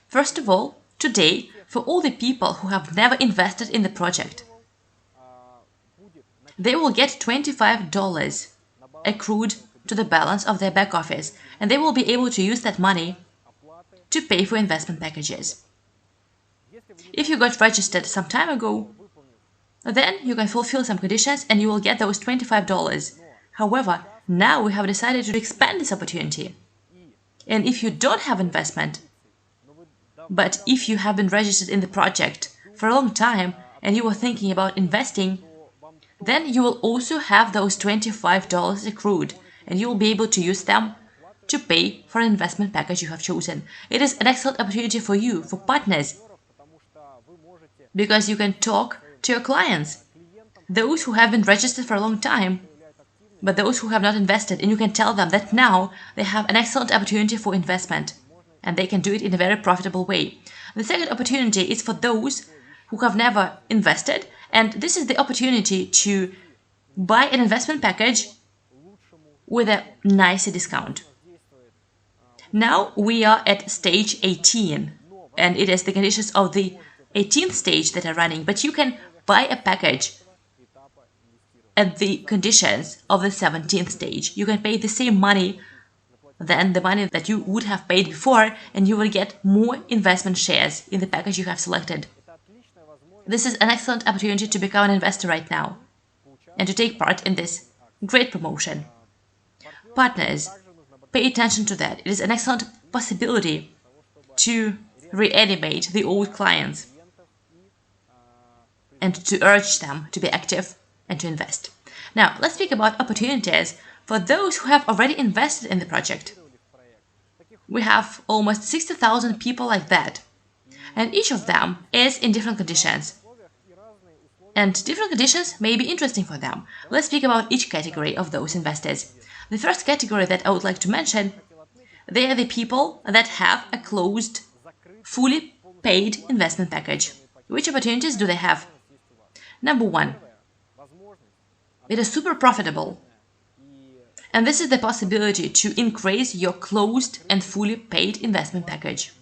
First of all, today, for all the people who have never invested in the project, they will get $25 accrued to the balance of their back office, and they will be able to use that money to pay for investment packages. If you got registered some time ago, then you can fulfill some conditions and you will get those $25. However, now we have decided to expand this opportunity. And if you don't have investment, but if you have been registered in the project for a long time and you were thinking about investing, then you will also have those $25 accrued and you will be able to use them to pay for an investment package you have chosen. It is an excellent opportunity for you, for partners, because you can talk to your clients, those who have been registered for a long time, but those who have not invested, and you can tell them that now they have an excellent opportunity for investment, and they can do it in a very profitable way. The second opportunity is for those who have never invested, and this is the opportunity to buy an investment package with a nicer discount. Now we are at stage 18, and it is the conditions of the 18th stage that are running, but you can buy a package at the conditions of the 17th stage. You can pay the same money than the money that you would have paid before, and you will get more investment shares in the package you have selected. This is an excellent opportunity to become an investor right now and to take part in this great promotion. Partners, pay attention to that. It is an excellent possibility to reanimate the old clients and to urge them to be active and to invest. Now, let's speak about opportunities for those who have already invested in the project. We have almost 60,000 people like that, and each of them is in different conditions. And different conditions may be interesting for them. Let's speak about each category of those investors. The first category that I would like to mention, they are the people that have a closed, fully paid investment package. Which opportunities do they have? Number one, it is super profitable. And this is the possibility to increase your closed and fully paid investment package.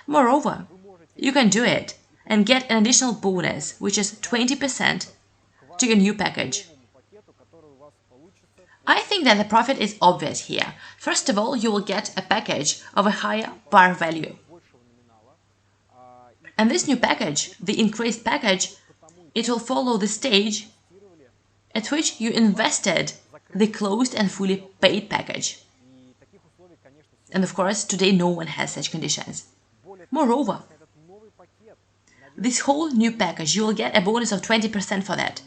Moreover, you can do it and get an additional bonus, which is 20% to your new package. I think that the profit is obvious here. First of all, you will get a package of a higher bar value. And this new package, the increased package, it will follow the stage at which you invested the closed and fully paid package. And of course, today no one has such conditions. Moreover, this whole new package, you will get a bonus of 20% for that.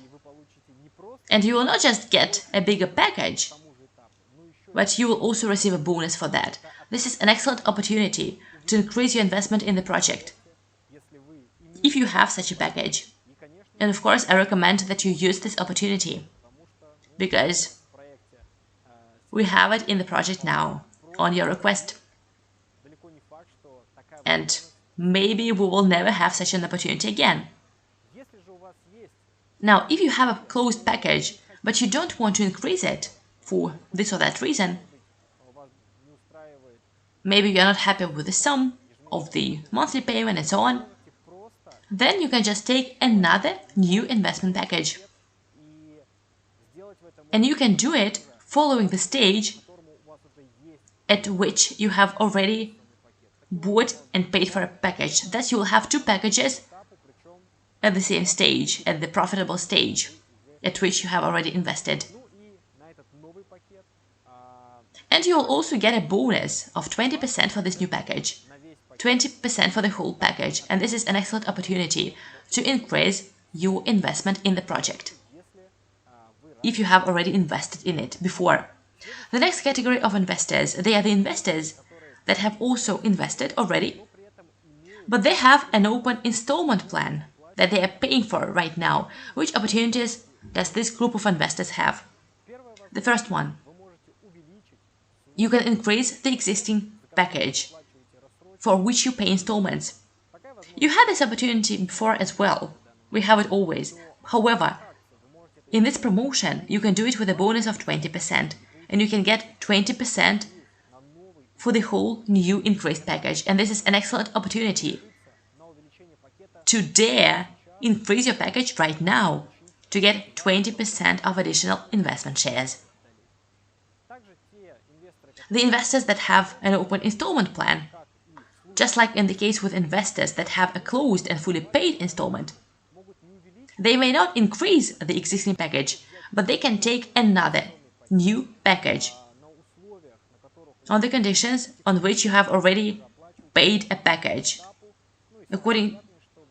And you will not just get a bigger package, but you will also receive a bonus for that. This is an excellent opportunity to increase your investment in the project, if you have such a package. And of course, I recommend that you use this opportunity, because we have it in the project now, on your request. And maybe we will never have such an opportunity again. Now, if you have a closed package, but you don't want to increase it for this or that reason, maybe you are not happy with the sum of the monthly payment and so on, then you can just take another new investment package. And you can do it following the stage at which you have already bought and paid for a package. Thus, you will have two packages at the same stage, at the profitable stage at which you have already invested. And you will also get a bonus of 20% for this new package, 20% for the whole package, and this is an excellent opportunity to increase your investment in the project, if you have already invested in it before. The next category of investors, they are the investors that have also invested already, but they have an open installment plan that they are paying for right now. Which opportunities does this group of investors have? The first one, you can increase the existing package for which you pay installments. You had this opportunity before as well. We have it always. However, in this promotion, you can do it with a bonus of 20%, and you can get 20% for the whole new increased package. And this is an excellent opportunity to dare increase your package right now to get 20% of additional investment shares. The investors that have an open installment plan, just like in the case with investors that have a closed and fully paid installment, they may not increase the existing package, but they can take another new package on the conditions on which you have already paid a package, according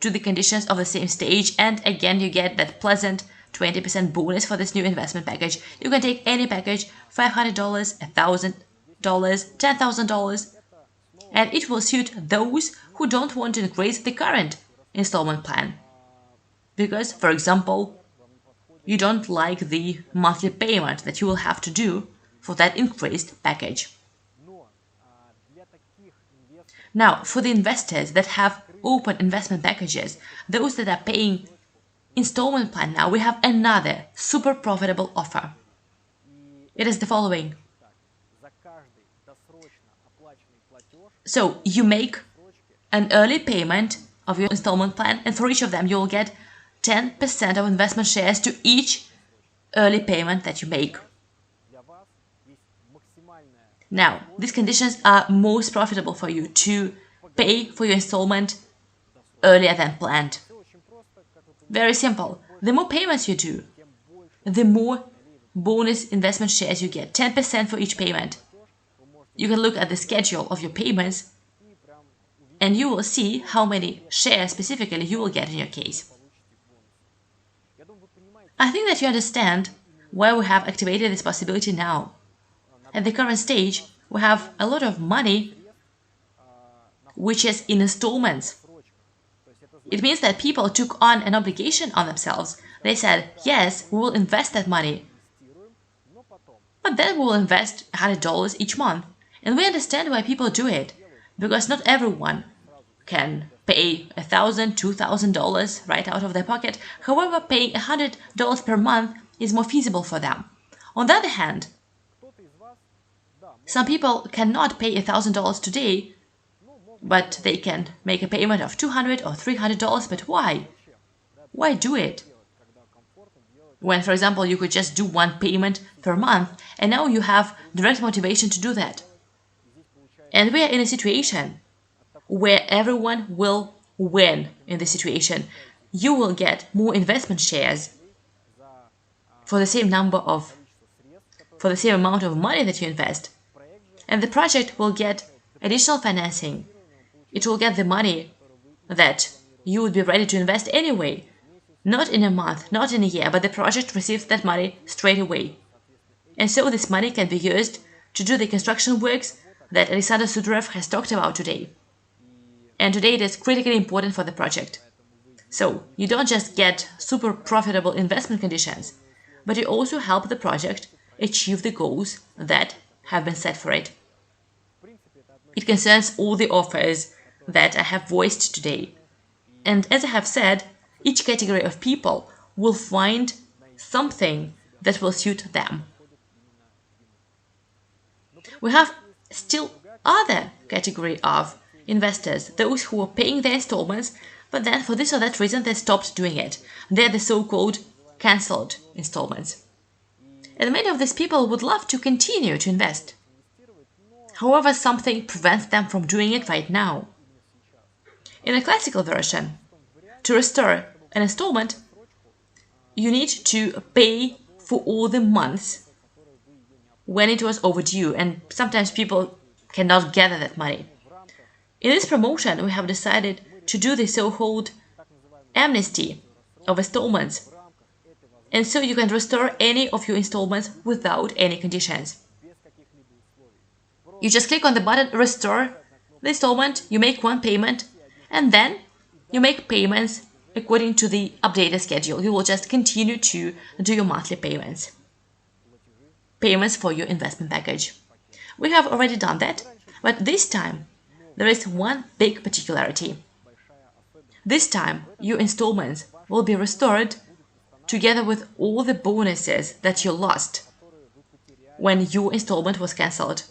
to the conditions of the same stage, and again you get that pleasant 20% bonus for this new investment package. You can take any package, $500, $1,000, $10,000, and it will suit those who don't want to increase the current installment plan. Because, for example, you don't like the monthly payment that you will have to do for that increased package. Now, for the investors that have open investment packages, those that are paying installment plan now, we have another super profitable offer. It is the following. So, you make an early payment of your installment plan, and for each of them you will get 10% of investment shares to each early payment that you make. Now, these conditions are most profitable for you to pay for your installment earlier than planned. Very simple. The more payments you do, the more bonus investment shares you get, 10% for each payment. You can look at the schedule of your payments and you will see how many shares specifically you will get in your case. I think that you understand why we have activated this possibility now. At the current stage, we have a lot of money which is in installments. It means that people took on an obligation on themselves. They said, yes, we will invest that money, but then we will invest $100 each month. And we understand why people do it, because not everyone can pay $1,000, $2,000 right out of their pocket. However, paying $100 per month is more feasible for them. On the other hand, some people cannot pay $1,000 today, but they can make a payment of $200 or $300, but why? Why do it? When, for example, you could just do one payment per month, and now you have direct motivation to do that. And we are in a situation where everyone will win in this situation. You will get more investment shares for the same amount of money that you invest. And the project will get additional financing. It will get the money that you would be ready to invest anyway. Not in a month, not in a year, but the project receives that money straight away. And so this money can be used to do the construction works that Alexander Sudarev has talked about today. And today it is critically important for the project. So you don't just get super profitable investment conditions, but you also help the project achieve the goals that have been set for it. It concerns all the offers that I have voiced today. And as I have said, each category of people will find something that will suit them. We have still other category of investors, those who are paying their installments, but then for this or that reason they stopped doing it. They're the so-called cancelled installments. And many of these people would love to continue to invest. However, something prevents them from doing it right now. In a classical version, to restore an installment, you need to pay for all the months when it was overdue, and sometimes people cannot gather that money. In this promotion, we have decided to do the so-called amnesty of installments, and so you can restore any of your installments without any conditions. You just click on the button Restore the installment, you make one payment, and then you make payments according to the updated schedule. You will just continue to do your monthly payments. Payments for your investment package. We have already done that, but this time there is one big particularity. This time your installments will be restored together with all the bonuses that you lost when your installment was cancelled.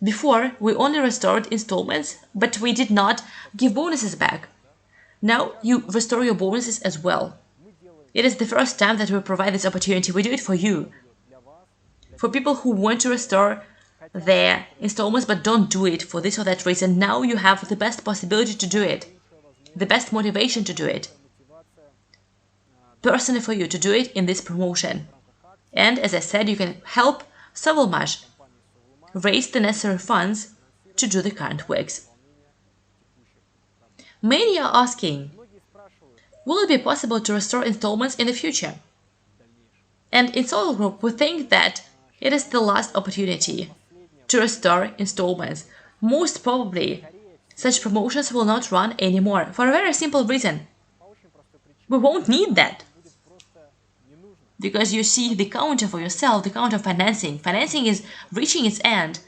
Before, we only restored installments, but we did not give bonuses back. Now you restore your bonuses as well. It is the first time that we provide this opportunity. We do it for you. For people who want to restore their installments but don't do it for this or that reason, now you have the best possibility to do it, the best motivation to do it. Personally for you to do it in this promotion. And as I said, you can help Sovelmash raise the necessary funds to do the current works. Many are asking, will it be possible to restore installments in the future? And in SOLARGROUP, we think that it is the last opportunity to restore installments. Most probably, such promotions will not run anymore for a very simple reason. We won't need that. Because you see the counter for yourself, the counter financing. Financing is reaching its end.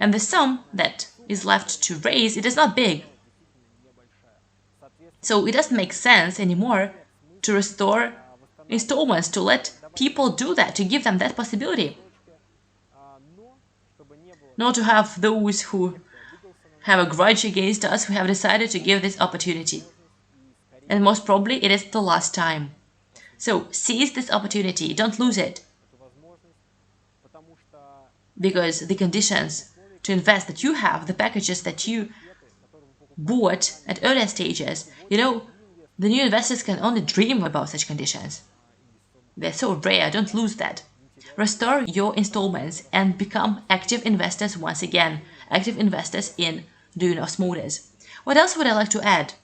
And the sum that is left to raise, it is not big. So it doesn't make sense anymore to restore installments, to let people do that, to give them that possibility. Not to have those who have a grudge against us, who have decided to give this opportunity. And most probably it is the last time. So seize this opportunity, don't lose it. Because the conditions to invest that you have, the packages that you bought at earlier stages, you know, the new investors can only dream about such conditions. They're so rare, don't lose that. Restore your installments and become active investors once again, active investors in Duyunov's Motors. What else would I like to add?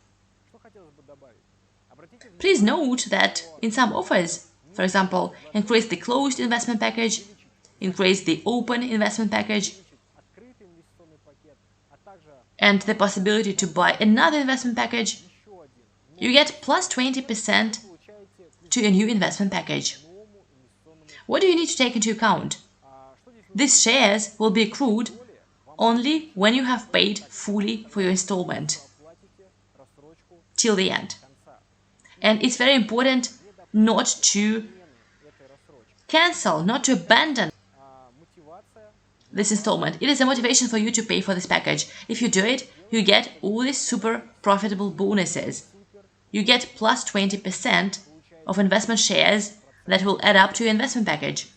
Please note that in some offers, for example, increase the closed investment package, increase the open investment package, and the possibility to buy another investment package, you get plus 20% to your new investment package. What do you need to take into account? These shares will be accrued only when you have paid fully for your installment till the end. And it's very important not to cancel, not to abandon this installment. It is a motivation for you to pay for this package. If you do it, you get all these super profitable bonuses. You get plus 20% of investment shares that will add up to your investment package.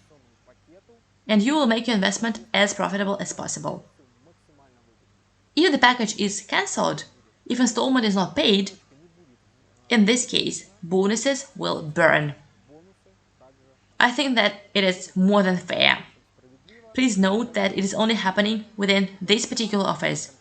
And you will make your investment as profitable as possible. If the package is cancelled, if installment is not paid, in this case, bonuses will burn. I think that it is more than fair. Please note that it is only happening within this particular office.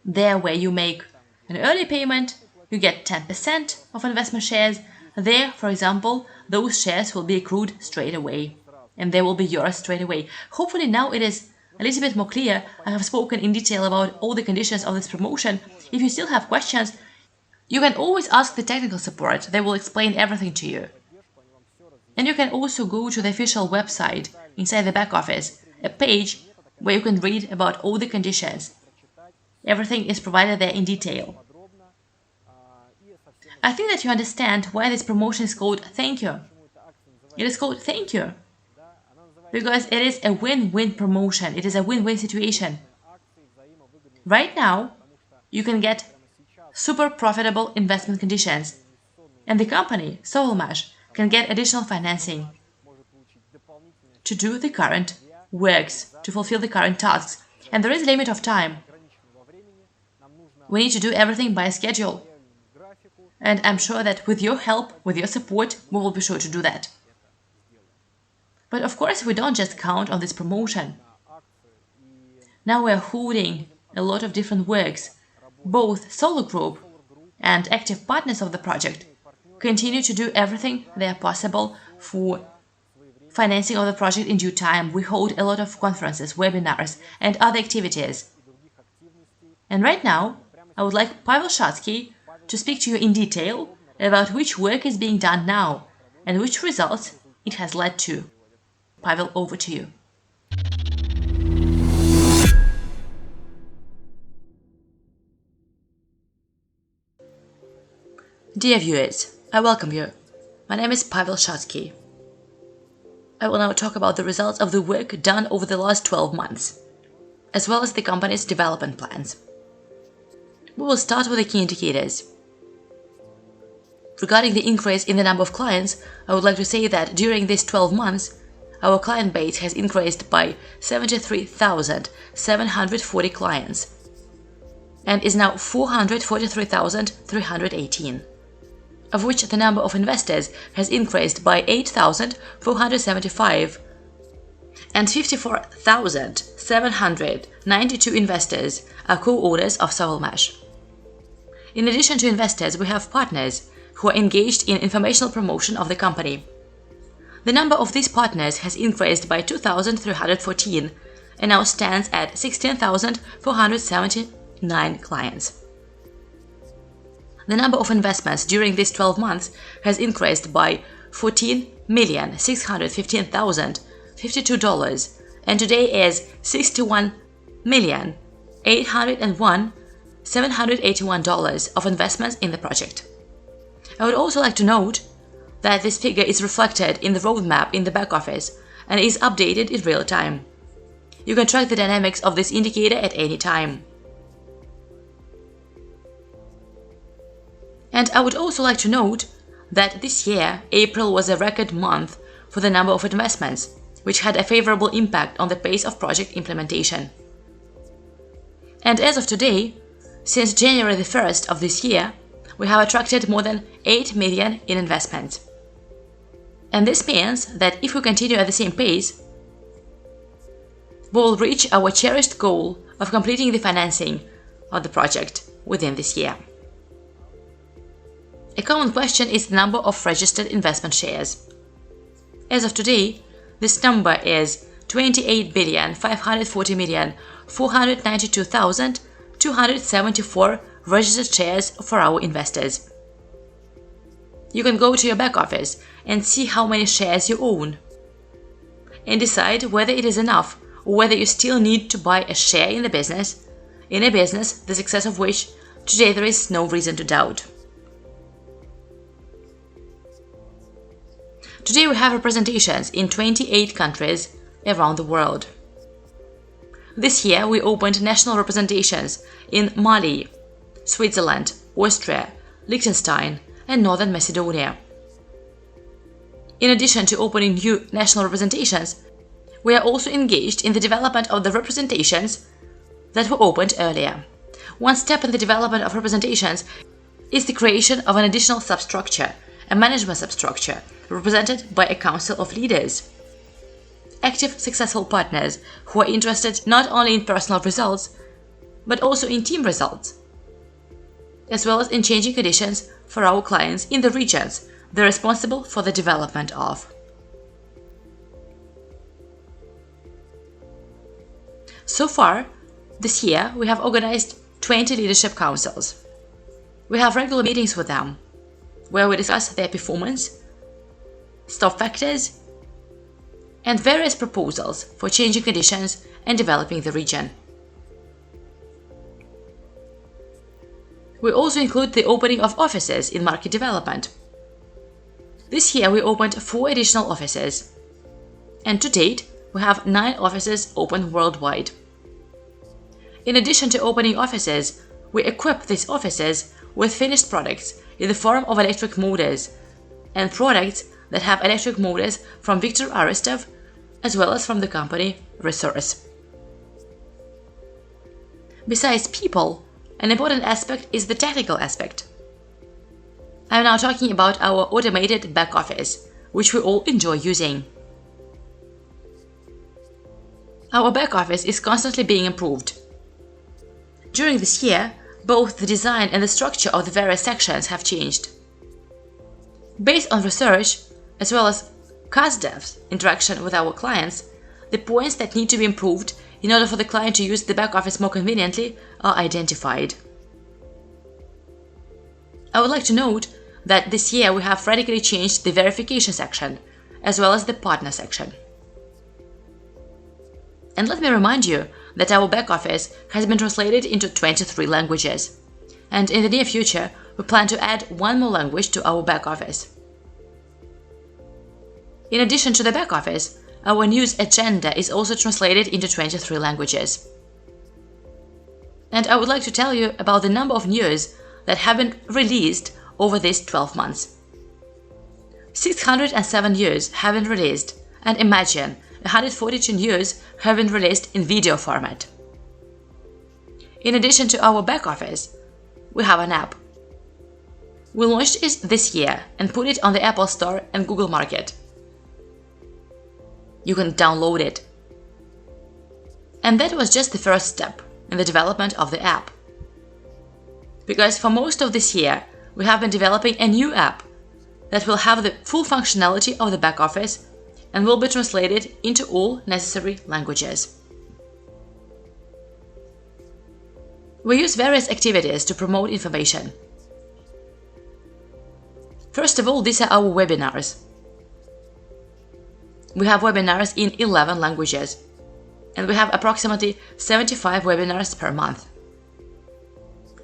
There where you make an early payment, you get 10% of investment shares. There, for example, those shares will be accrued straight away. And they will be yours straight away. Hopefully now it is a little bit more clear. I have spoken in detail about all the conditions of this promotion. If you still have questions, you can always ask the technical support. They will explain everything to you. And you can also go to the official website inside the back office, a page where you can read about all the conditions. Everything is provided there in detail. I think that you understand why this promotion is called Thank You. It is called Thank You because it is a win-win promotion. It is a win-win situation. Right now, you can get super profitable investment conditions, and the company, Sovelmash, can get additional financing to do the current works, to fulfill the current tasks. And there is a limit of time. We need to do everything by a schedule. And I'm sure that with your help, with your support, we will be sure to do that. But of course, we don't just count on this promotion. Now we are holding a lot of different works. Both SOLARGROUP and active partners of the project continue to do everything they are possible for financing of the project in due time. We hold a lot of conferences, webinars, and other activities. And right now, I would like Pavel Shadskiy to speak to you in detail about which work is being done now and which results it has led to. Pavel, over to you. Dear viewers, I welcome you. My name is Pavel Shadskiy. I will now talk about the results of the work done over the last 12 months, as well as the company's development plans. We will start with the key indicators. Regarding the increase in the number of clients, I would like to say that during these 12 months, our client base has increased by 73,740 clients and is now 443,318, of which the number of investors has increased by 8,475 and 54,792 investors are co-owners of Sovelmash. In addition to investors, we have partners who are engaged in informational promotion of the company. The number of these partners has increased by 2,314 and now stands at 16,479 clients. The number of investments during these 12 months has increased by $14,615,052 and today is $61,801,781 of investments in the project. I would also like to note that this figure is reflected in the roadmap in the back office and is updated in real time. You can track the dynamics of this indicator at any time. And I would also like to note that this year, April was a record month for the number of investments, which had a favorable impact on the pace of project implementation. And as of today, since January the 1st of this year, we have attracted more than 8 million in investment. And this means that if we continue at the same pace, we will reach our cherished goal of completing the financing of the project within this year. A common question is the number of registered investment shares. As of today, this number is 28,540,492,274 registered shares for our investors. You can go to your back office and see how many shares you own and decide whether it is enough or whether you still need to buy a share in a business, the success of which today there is no reason to doubt. Today we have representations in 28 countries around the world. This year we opened national representations in Mali, Switzerland, Austria, Liechtenstein, and Northern Macedonia. In addition to opening new national representations, we are also engaged in the development of the representations that were opened earlier. One step in the development of representations is the creation of an additional substructure, a management substructure, represented by a council of leaders. Active, successful partners who are interested not only in personal results, but also in team results, as well as in changing conditions for our clients in the regions they're responsible for the development of. So far, this year we have organized 20 leadership councils. We have regular meetings with them, where we discuss their performance, stop factors, and various proposals for changing conditions and developing the region. We also include the opening of offices in market development. This year we opened 4 additional offices, and to date we have 9 offices open worldwide. In addition to opening offices, we equip these offices with finished products in the form of electric motors and products that have electric motors from Viktor Arestov as well as from the company Resurs. Besides people, an important aspect is the technical aspect. I am now talking about our automated back office, which we all enjoy using. Our back office is constantly being improved. During this year, both the design and the structure of the various sections have changed. Based on research, as well as CASDEV's interaction with our clients, the points that need to be improved in order for the client to use the back office more conveniently are identified. I would like to note that this year we have radically changed the verification section, as well as the partner section. And let me remind you that our back office has been translated into 23 languages, and in the near future we plan to add 1 more language to our back office. In addition to the back office, our news agenda is also translated into 23 languages. And I would like to tell you about the number of news that have been released over these 12 months. 607 news have been released, and imagine 142 news have been released in video format. In addition to our back office, we have an app. We launched it this year and put it on the Apple Store and Google Market. You can download it. And that was just the first step in the development of the app. Because for most of this year, we have been developing a new app that will have the full functionality of the back office and will be translated into all necessary languages. We use various activities to promote information. First of all, these are our webinars. We have webinars in 11 languages, and we have approximately 75 webinars per month.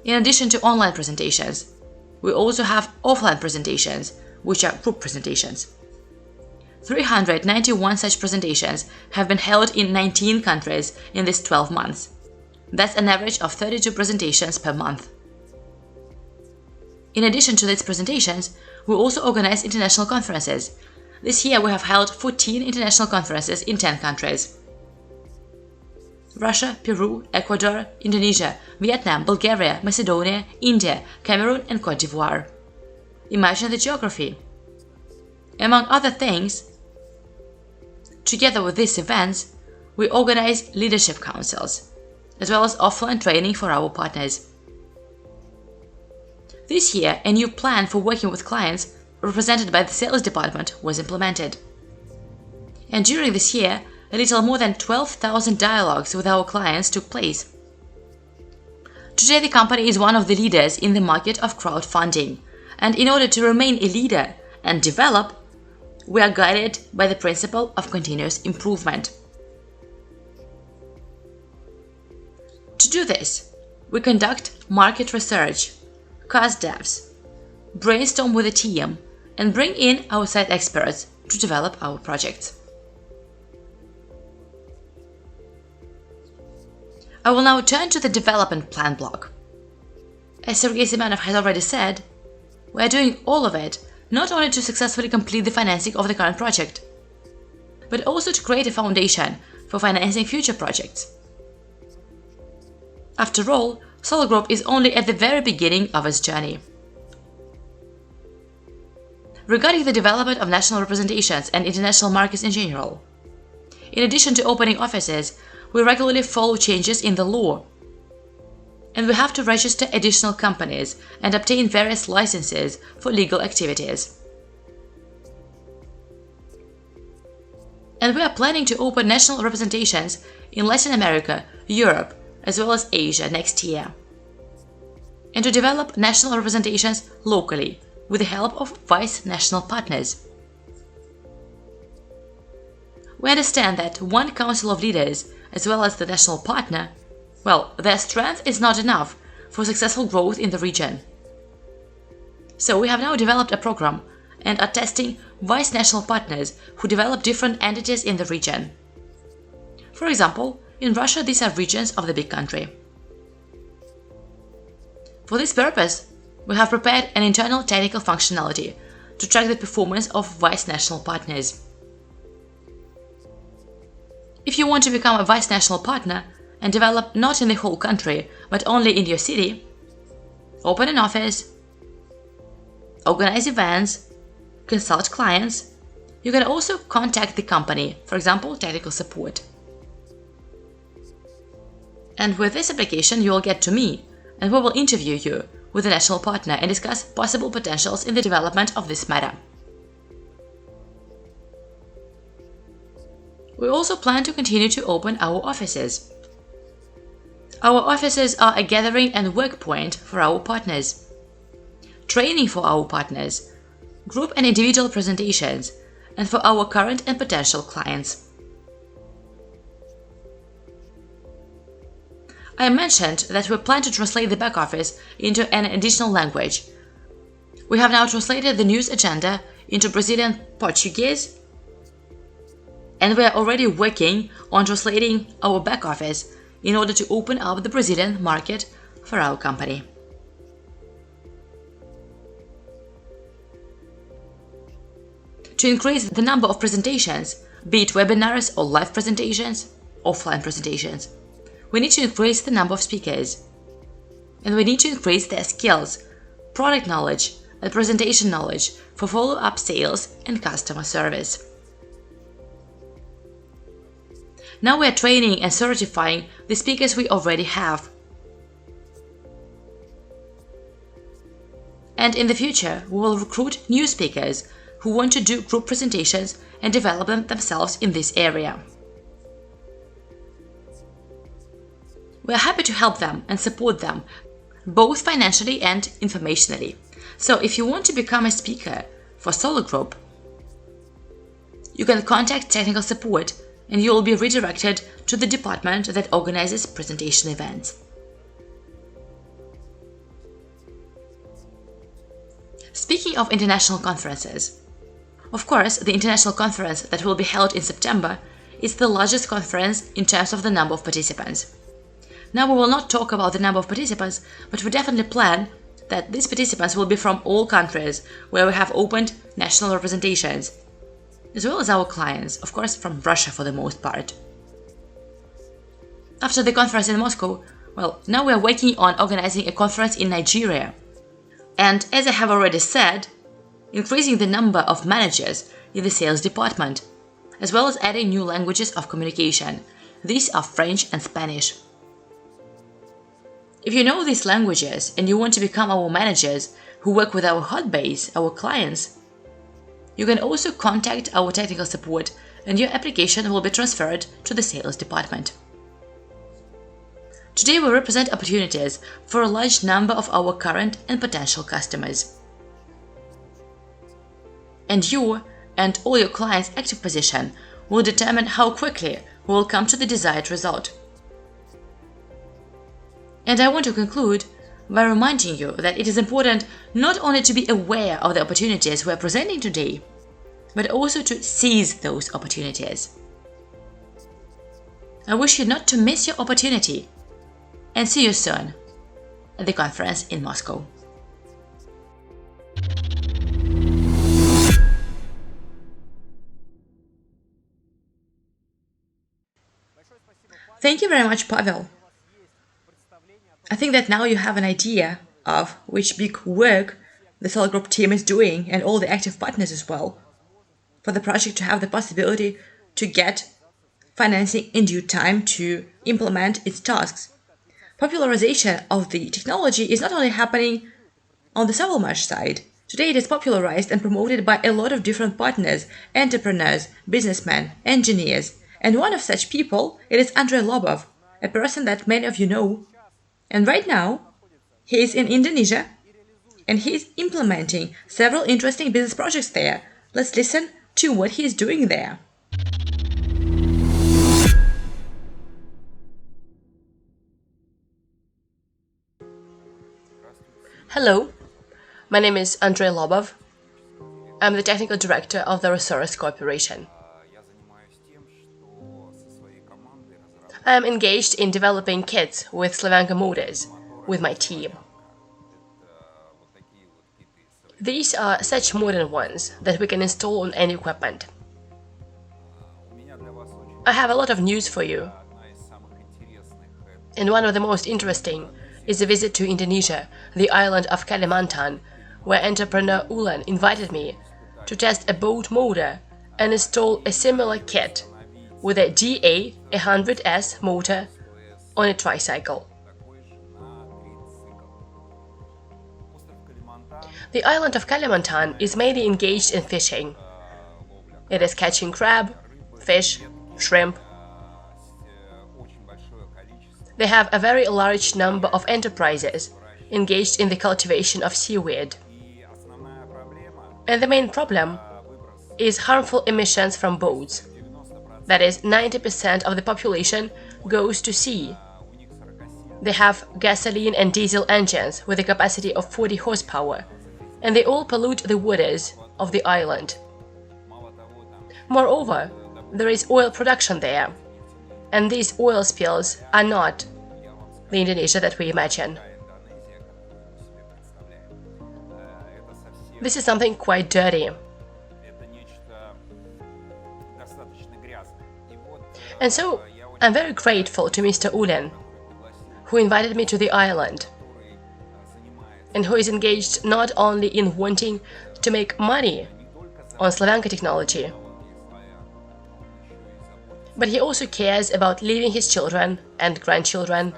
In addition to online presentations, we also have offline presentations, which are group presentations. 391 such presentations have been held in 19 countries in these 12 months. That's an average of 32 presentations per month. In addition to these presentations, we also organize international conferences. This year we have held 14 international conferences in 10 countries: Russia, Peru, Ecuador, Indonesia, Vietnam, Bulgaria, Macedonia, India, Cameroon, and Cote d'Ivoire. Imagine the geography. Among other things, together with these events, we organize leadership councils, as well as offline training for our partners. This year, a new plan for working with clients, represented by the sales department, was implemented. And during this year, a little more than 12,000 dialogues with our clients took place. Today, the company is one of the leaders in the market of crowdfunding, and in order to remain a leader and develop, we are guided by the principle of continuous improvement. To do this, we conduct market research, CASDEVs, brainstorm with a team, and bring in outside experts to develop our projects. I will now turn to the development plan block. As Sergey Semyonov has already said, we are doing all of it not only to successfully complete the financing of the current project, but also to create a foundation for financing future projects. After all, SOLARGROUP is only at the very beginning of its journey. Regarding the development of national representations and international markets in general, in addition to opening offices, we regularly follow changes in the law, and we have to register additional companies and obtain various licenses for legal activities. And we are planning to open national representations in Latin America, Europe, as well as Asia next year, and to develop national representations locally with the help of vice national partners. We understand that one council of leaders, as well as the national partner, well, their strength is not enough for successful growth in the region. So we have now developed a program and are testing vice national partners who develop different entities in the region. For example, in Russia, these are regions of the big country. For this purpose, we have prepared an internal technical functionality to track the performance of vice national partners. If you want to become a vice national partner and develop not in the whole country, but only in your city, open an office, organize events, consult clients, you can also contact the company, for example, technical support. And with this application, you will get to me, and we will interview you with a national partner and discuss possible potentials in the development of this matter. We also plan to continue to open our offices. Our offices are a gathering and work point for our partners, training for our partners, group and individual presentations, and for our current and potential clients. I mentioned that we plan to translate the back office into an additional language. We have now translated the news agenda into Brazilian Portuguese, and we are already working on translating our back office in order to open up the Brazilian market for our company. To increase the number of presentations, be it webinars or live presentations, offline presentations, we need to increase the number of speakers. And we need to increase their skills, product knowledge, and presentation knowledge for follow-up sales and customer service. Now we are training and certifying the speakers we already have. And in the future, we will recruit new speakers who want to do group presentations and develop them themselves in this area. We are happy to help them and support them, both financially and informationally. So if you want to become a speaker for SOLARGROUP, you can contact technical support and you will be redirected to the department that organizes presentation events. Speaking of international conferences, of course, the international conference that will be held in September is the largest conference in terms of the number of participants. Now we will not talk about the number of participants, but we definitely plan that these participants will be from all countries where we have opened national representations, as well as our clients, of course from Russia for the most part. After the conference in Moscow, well, now we are working on organizing a conference in Nigeria. And as I have already said, increasing the number of managers in the sales department, as well as adding new languages of communication. These are French and Spanish. If you know these languages and you want to become our managers who work with our hot base, our clients, you can also contact our technical support and your application will be transferred to the sales department. Today we represent opportunities for a large number of our current and potential customers. And you and all your clients' active position will determine how quickly we will come to the desired result. And I want to conclude by reminding you that it is important not only to be aware of the opportunities we are presenting today, but also to seize those opportunities. I wish you not to miss your opportunity and see you soon at the conference in Moscow. Thank you very much, Pavel. I think that now you have an idea of which big work the SOLARGROUP team is doing and all the active partners as well, for the project to have the possibility to get financing in due time to implement its tasks. Popularization of the technology is not only happening on the Sovelmash side. Today it is popularized and promoted by a lot of different partners, entrepreneurs, businessmen, engineers, and one of such people, it is Andrey Lobov, a person that many of you know. And right now, he is in Indonesia, and he is implementing several interesting business projects there. Let's listen to what he is doing there. Hello, my name is Andrey Lobov. I'm the technical director of the Resurs cooperation. I am engaged in developing kits with Slavyanka motors with my team. These are such modern ones that we can install on any equipment. I have a lot of news for you. And one of the most interesting is a visit to Indonesia, the island of Kalimantan, where entrepreneur Ulan invited me to test a boat motor and install a similar kit with a DA100S motor on a tricycle. The island of Kalimantan is mainly engaged in fishing. It is catching crab, fish, shrimp. They have a very large number of enterprises engaged in the cultivation of seaweed. And the main problem is harmful emissions from boats. That is, 90% of the population goes to sea. They have gasoline and diesel engines with a capacity of 40 horsepower, and they all pollute the waters of the island. Moreover, there is oil production there, and these oil spills are not the Indonesia that we imagine. This is something quite dirty. And so, I'm very grateful to Mr. Ulan, who invited me to the island, and who is engaged not only in wanting to make money on Slavyanka technology, but he also cares about leaving his children and grandchildren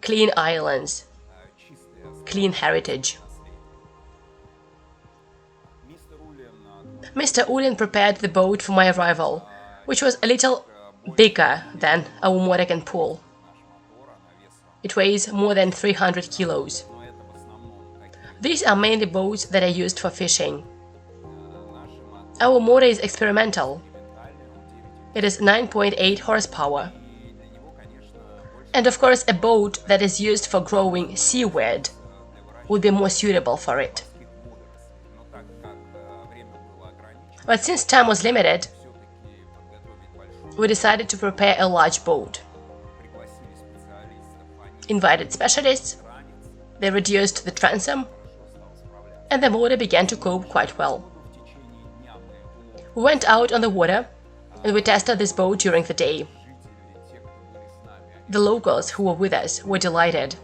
clean islands, clean heritage. Mr. Ulan prepared the boat for my arrival, which was a little bigger than our motor can pull. It weighs more than 300 kilos. These are mainly boats that are used for fishing. Our motor is experimental. It is 9.8 horsepower. And of course, a boat that is used for growing seaweed would be more suitable for it. But since time was limited, we decided to prepare a large boat. Invited specialists, they reduced the transom, and the motor began to cope quite well. We went out on the water and we tested this boat during the day. The locals who were with us were delighted.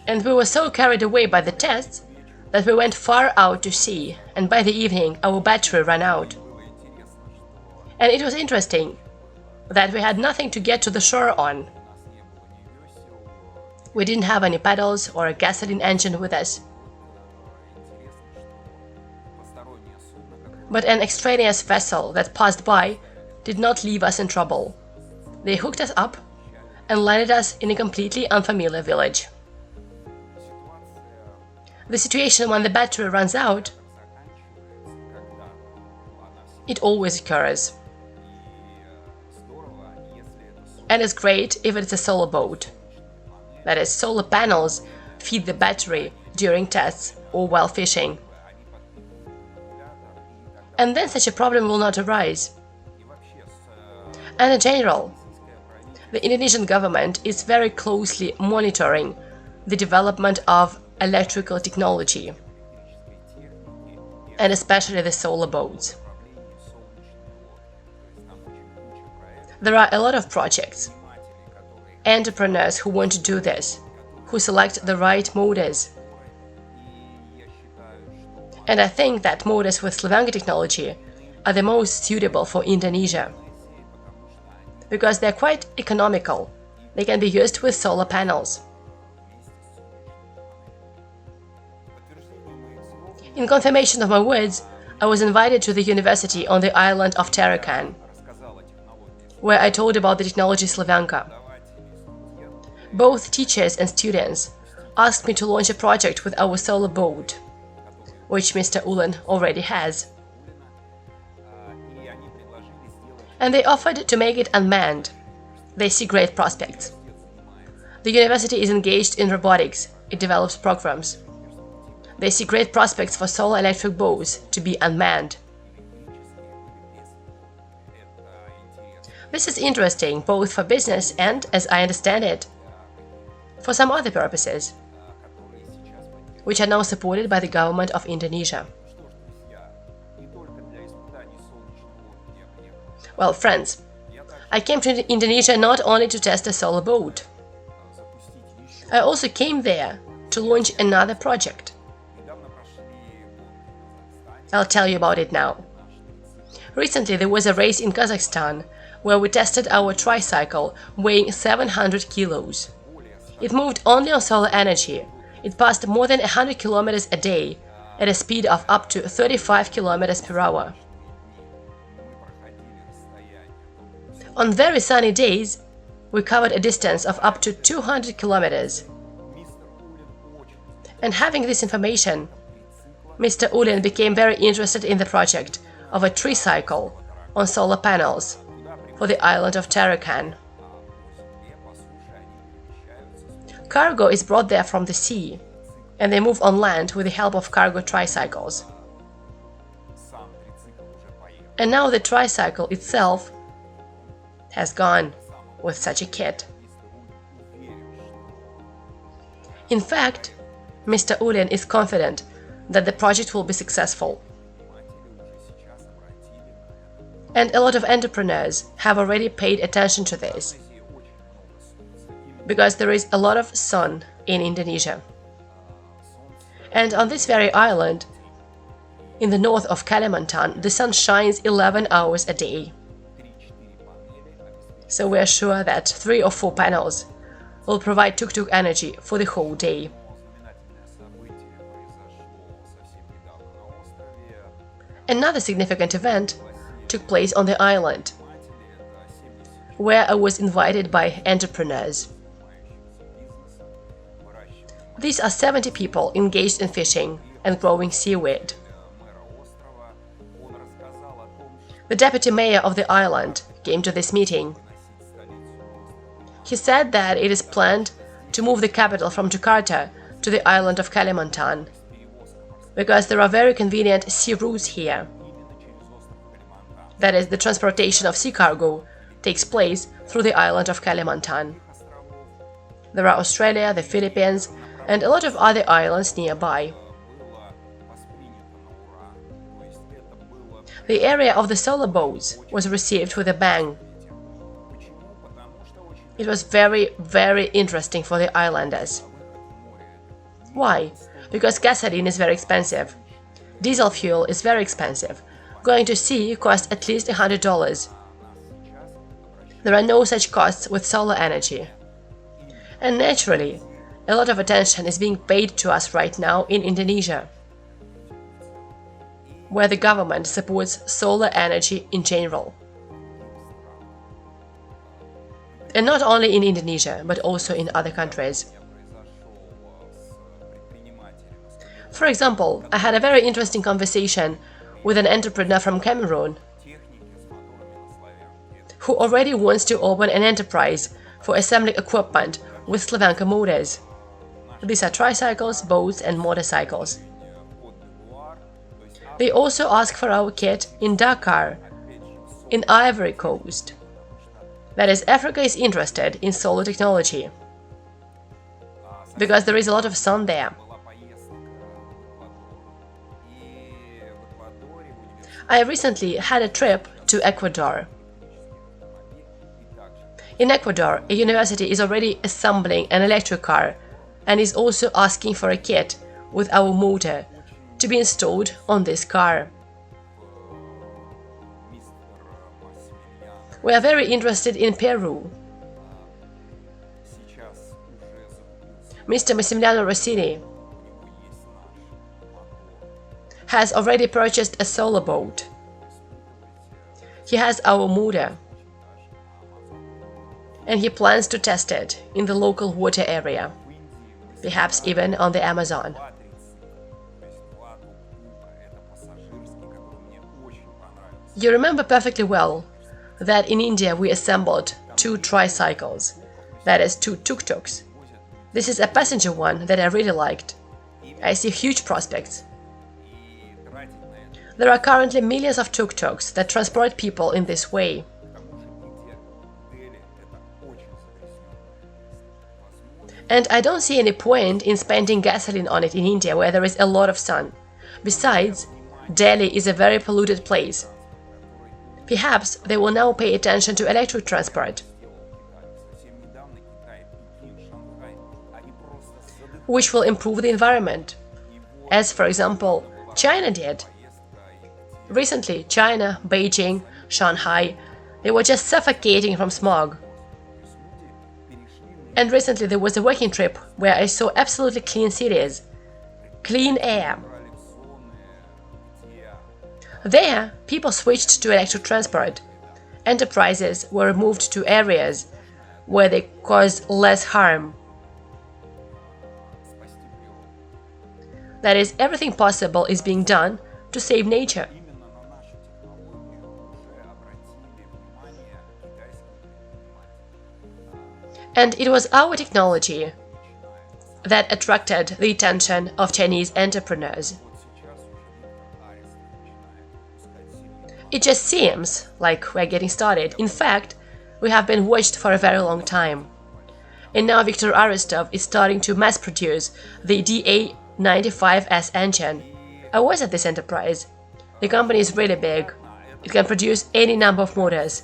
And we were so carried away by the tests that we went far out to sea, and by the evening our battery ran out. And it was interesting that we had nothing to get to the shore on. We didn't have any pedals or a gasoline engine with us. But an extraneous vessel that passed by did not leave us in trouble. They hooked us up and landed us in a completely unfamiliar village. The situation when the battery runs out, it always occurs. And it's great if it's a solar boat. That is, solar panels feed the battery during tests or while fishing. And then such a problem will not arise. And in general, The Indonesian government is very closely monitoring the development of electrical technology, and especially the solar boats. There are a lot of projects, entrepreneurs who want to do this, who select the right motors. And I think that motors with Slavyanka technology are the most suitable for Indonesia, because they're quite economical. They can be used with solar panels. In confirmation of my words, I was invited to the university on the island of Tarakan, where I told about the technology Slavyanka. Both teachers and students asked me to launch a project with our solar boat, which Mr. Ulen already has. And they offered to make it unmanned. They see great prospects. The university is engaged in robotics. It develops programs. They see great prospects for solar electric boats to be unmanned. This is interesting both for business and, as I understand it, for some other purposes, which are now supported by the government of Indonesia. Well, friends, I came to Indonesia not only to test a solar boat. I also came there to launch another project. I'll tell you about it now. Recently there was a race in Kazakhstan where we tested our tricycle weighing 700 kilos. It moved only on solar energy. It passed more than 100 kilometers a day at a speed of up to 35 kilometers per hour. On very sunny days, we covered a distance of up to 200 kilometers. And having this information, Mr. Ulen became very interested in the project of a tricycle on solar panels for the island of Tarakan. Cargo is brought there from the sea, and they move on land with the help of cargo tricycles. And now the tricycle itself has gone with such a kit. In fact, Mr. Ulen is confident that the project will be successful. And a lot of entrepreneurs have already paid attention to this, because there is a lot of sun in Indonesia. And on this very island, in the north of Kalimantan, the sun shines 11 hours a day. So we are sure that 3 or 4 panels will provide tuk-tuk energy for the whole day. Another significant event took place on the island, where I was invited by entrepreneurs. These are 70 people engaged in fishing and growing seaweed. The deputy mayor of the island came to this meeting. He said that it is planned to move the capital from Jakarta to the island of Kalimantan, because there are very convenient sea routes here. That is, the transportation of sea cargo takes place through the island of Kalimantan. There are Australia, the Philippines, and a lot of other islands nearby. The area of the solar boats was received with a bang. It was very, very interesting for the islanders. Why? Because gasoline is very expensive. Diesel fuel is very expensive. Going to sea costs at least $100. There are no such costs with solar energy. And naturally, a lot of attention is being paid to us right now in Indonesia, where the government supports solar energy in general. And not only in Indonesia, but also in other countries. For example, I had a very interesting conversation with an entrepreneur from Cameroon who already wants to open an enterprise for assembling equipment with Slavyanka motors. These are tricycles, boats and motorcycles. They also ask for our kit in Dakar, in Ivory Coast, That is, Africa is interested in solar technology because there is a lot of sun there. I recently had a trip to Ecuador. In Ecuador, a university is already assembling an electric car and is also asking for a kit with our motor to be installed on this car. We are very interested in Peru. Mr. Massimiliano Rossini has already purchased a solar boat. He has our motor, and he plans to test it in the local water area, perhaps even on the Amazon. You remember perfectly well that in India we assembled 2 tricycles, that is 2 tuk-tuks. This is a passenger one that I really liked. I see huge prospects. There are currently millions of tuk-tuks that transport people in this way. And I don't see any point in spending gasoline on it in India, where there is a lot of sun. Besides, Delhi is a very polluted place. Perhaps they will now pay attention to electric transport, which will improve the environment, as, for example, China did. Recently, China, Beijing, Shanghai, they were just suffocating from smog. And recently there was a working trip where I saw absolutely clean cities, clean air. There, people switched to electric transport. Enterprises were moved to areas where they cause less harm. That is, everything possible is being done to save nature. And it was our technology that attracted the attention of Chinese entrepreneurs. It just seems like we're getting started. In fact, we have been watched for a very long time. And now Viktor Arestov is starting to mass produce the DA95S engine. I was at this enterprise. The company is really big. It can produce any number of motors.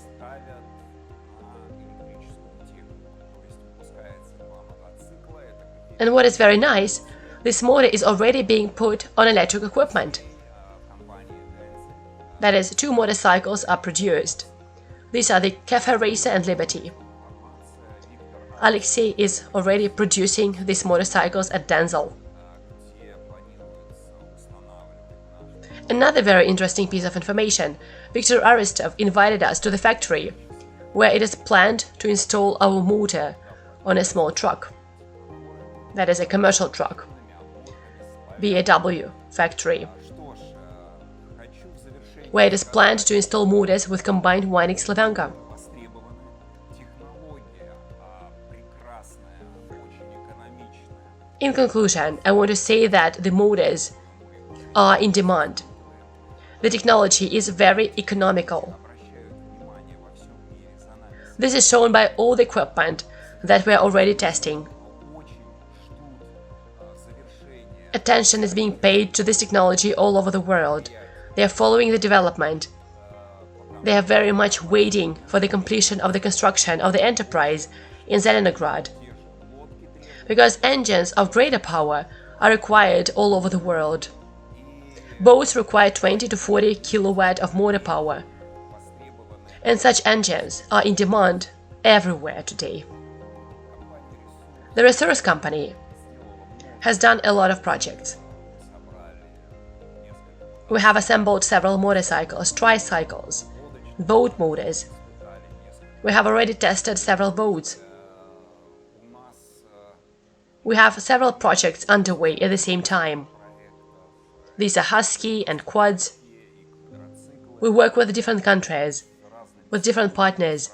And what is very nice, this motor is already being put on electric equipment. That is, 2 motorcycles are produced. These are the Cafe Racer and Liberty. Alexei is already producing these motorcycles at Denzel. Another very interesting piece of information, Viktor Arestov invited us to the factory, where it is planned to install our motor on a small truck. That is a commercial truck. BAW factory, where it is planned to install motors with combined winding Slavyanka. In conclusion, I want to say that the motors are in demand. The technology is very economical. This is shown by all the equipment that we are already testing. Attention is being paid to this technology all over the world. They are following the development. They are very much waiting for the completion of the construction of the enterprise in Zelenograd, because engines of greater power are required all over the world. Boats require 20 to 40 kilowatt of motor power, and such engines are in demand everywhere today. The Resurs company has done a lot of projects. We have assembled several motorcycles, tricycles, boat motors. We have already tested several boats. We have several projects underway at the same time. These are Shadskiy and quads. We work with different countries, with different partners.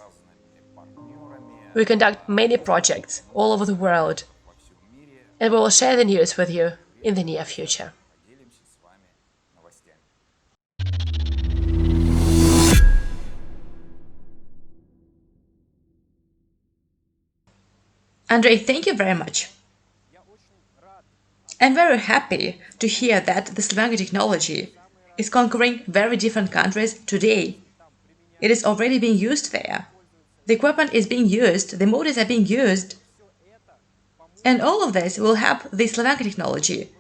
We conduct many projects all over the world, and we will share the news with you in the near future. Andrey, thank you very much. I'm very happy to hear that the Slavyanka technology is conquering very different countries today. It is already being used there. The equipment is being used, the motors are being used, and all of this will help the Slavyanka technology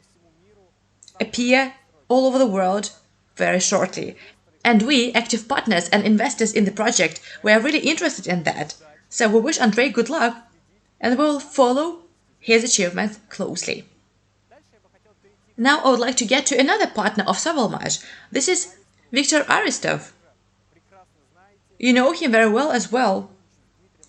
appear all over the world very shortly. And we, active partners and investors in the project, we are really interested in that. So we wish Andrey good luck and we will follow his achievements closely. Now I would like to get to another partner of Sovelmash. This is Viktor Arestov. You know him very well as well.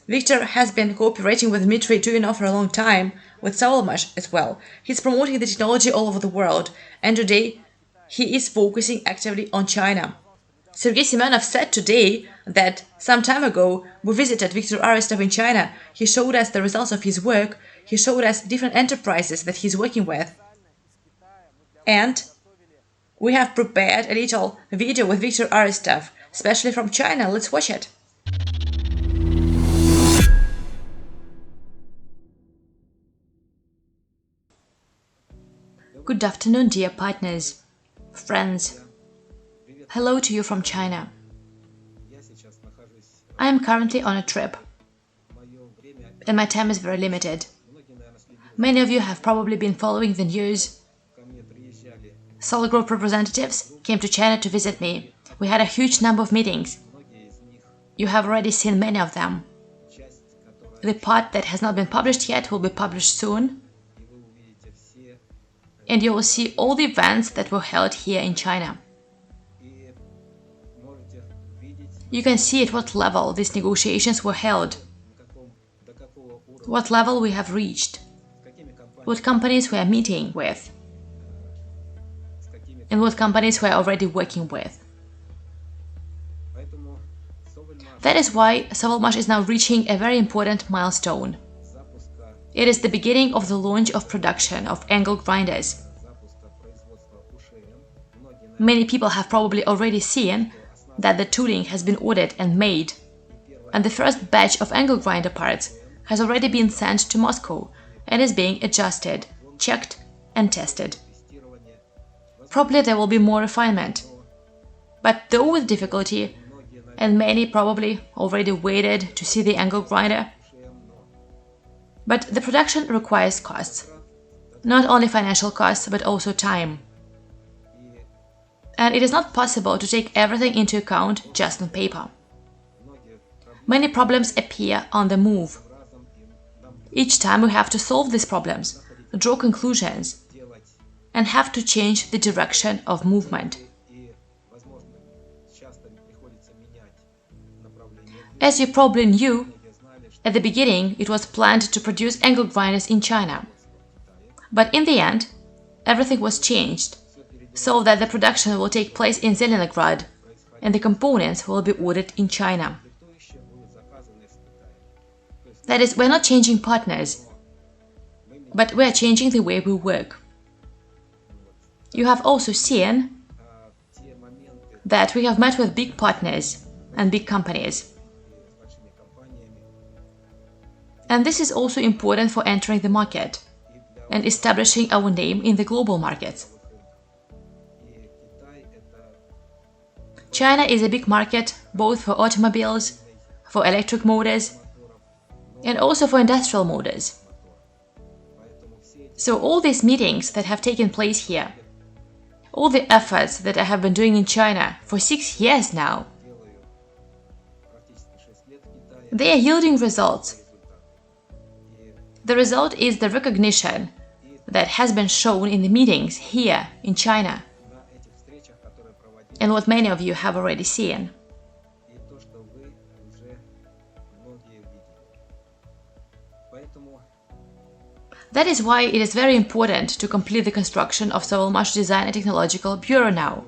Viktor has been cooperating with Dmitriy Duyunov for a long time, with Sovelmash as well. He's promoting the technology all over the world, and today he is focusing actively on China. Sergey Semyonov said today that some time ago we visited Viktor Arestov in China. He showed us the results of his work, he showed us different enterprises that he's working with. And we have prepared a little video with Viktor Arestov, especially from China. Let's watch it. Good afternoon, dear partners, friends. Hello to you from China. I am currently on a trip, and my time is very limited. Many of you have probably been following the news. SOLARGROUP representatives came to China to visit me. We had a huge number of meetings. You have already seen many of them. The part that has not been published yet will be published soon. And you will see all the events that were held here in China. You can see at what level these negotiations were held, what level we have reached, what companies we are meeting with, and what companies we are already working with. That is why Sovelmash is now reaching a very important milestone. It is the beginning of the launch of production of angle grinders. Many people have probably already seen that the tooling has been ordered and made, and the first batch of angle grinder parts has already been sent to Moscow and is being adjusted, checked and tested. Probably there will be more refinement, but though with difficulty, and many probably already waited to see the angle grinder. But the production requires costs, not only financial costs but also time. And it is not possible to take everything into account just on paper. Many problems appear on the move. Each time we have to solve these problems, draw conclusions, and have to change the direction of movement. As you probably knew, at the beginning it was planned to produce angle grinders in China. But in the end, everything was changed, so that the production will take place in Zelenograd and the components will be ordered in China. That is, we're not changing partners, but we're changing the way we work. You have also seen that we have met with big partners and big companies. And this is also important for entering the market and establishing our name in the global markets. China is a big market both for automobiles, for electric motors, and also for industrial motors. So all these meetings that have taken place here, all the efforts that I have been doing in China for 6 years now, they are yielding results. The result is the recognition that has been shown in the meetings here in China, and what many of you have already seen. That is why it is very important to complete the construction of Sovelmash Design and Technological Bureau now,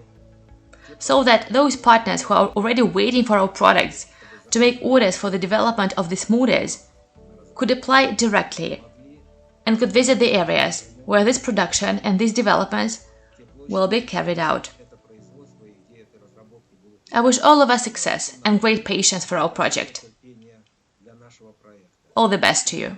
so that those partners who are already waiting for our products to make orders for the development of these motors could apply directly and could visit the areas where this production and these developments will be carried out. I wish all of us success and great patience for our project. All the best to you.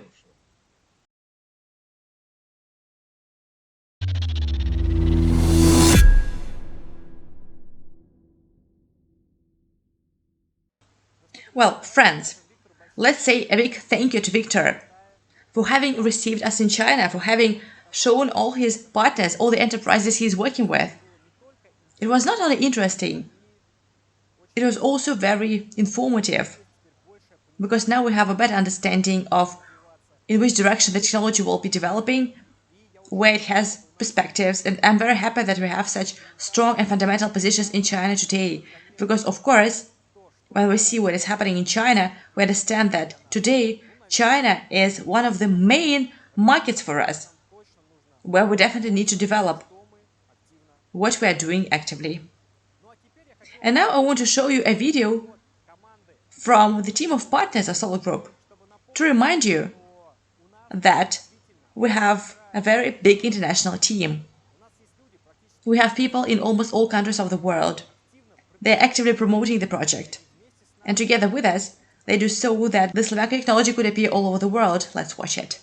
Well, friends, let's say a big thank you to Victor for having received us in China, for having shown all his partners, all the enterprises he's working with. It was not only interesting, it was also very informative, because now we have a better understanding of in which direction the technology will be developing, where it has perspectives, and I'm very happy that we have such strong and fundamental positions in China today, because of course, when we see what is happening in China, we understand that today China is one of the main markets for us, where we definitely need to develop what we are doing actively. And now I want to show you a video from the team of partners of SOLARGROUP to remind you that we have a very big international team. We have people in almost all countries of the world. They are actively promoting the project. And together with us, they do so that the Slavyanka technology could appear all over the world. Let's watch it.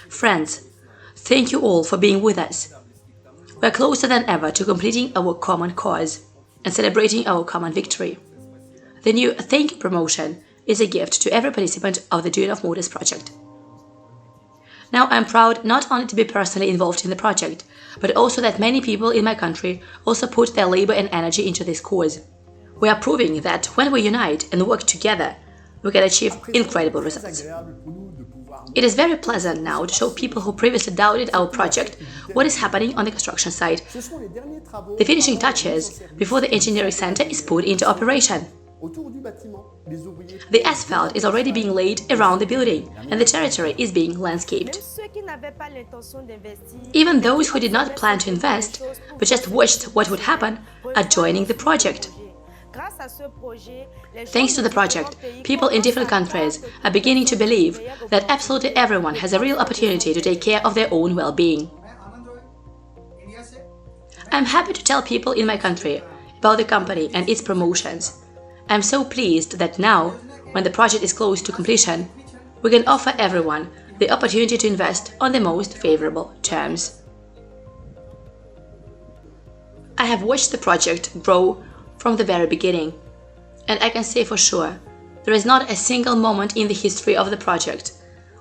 Friends, thank you all for being with us. We are closer than ever to completing our common cause and celebrating our common victory. The new thank you promotion is a gift to every participant of the Duyunov Motors project. Now I'm proud not only to be personally involved in the project, but also that many people in my country also put their labor and energy into this cause. We are proving that when we unite and work together, we can achieve incredible results. It is very pleasant now to show people who previously doubted our project what is happening on the construction site. The finishing touches before the engineering center is put into operation. The asphalt is already being laid around the building and the territory is being landscaped. Even those who did not plan to invest, but just watched what would happen, are joining the project. Thanks to the project, people in different countries are beginning to believe that absolutely everyone has a real opportunity to take care of their own well-being. I'm happy to tell people in my country about the company and its promotions. I'm so pleased that now, when the project is close to completion, we can offer everyone the opportunity to invest on the most favorable terms. I have watched the project grow from the very beginning, and I can say for sure, there is not a single moment in the history of the project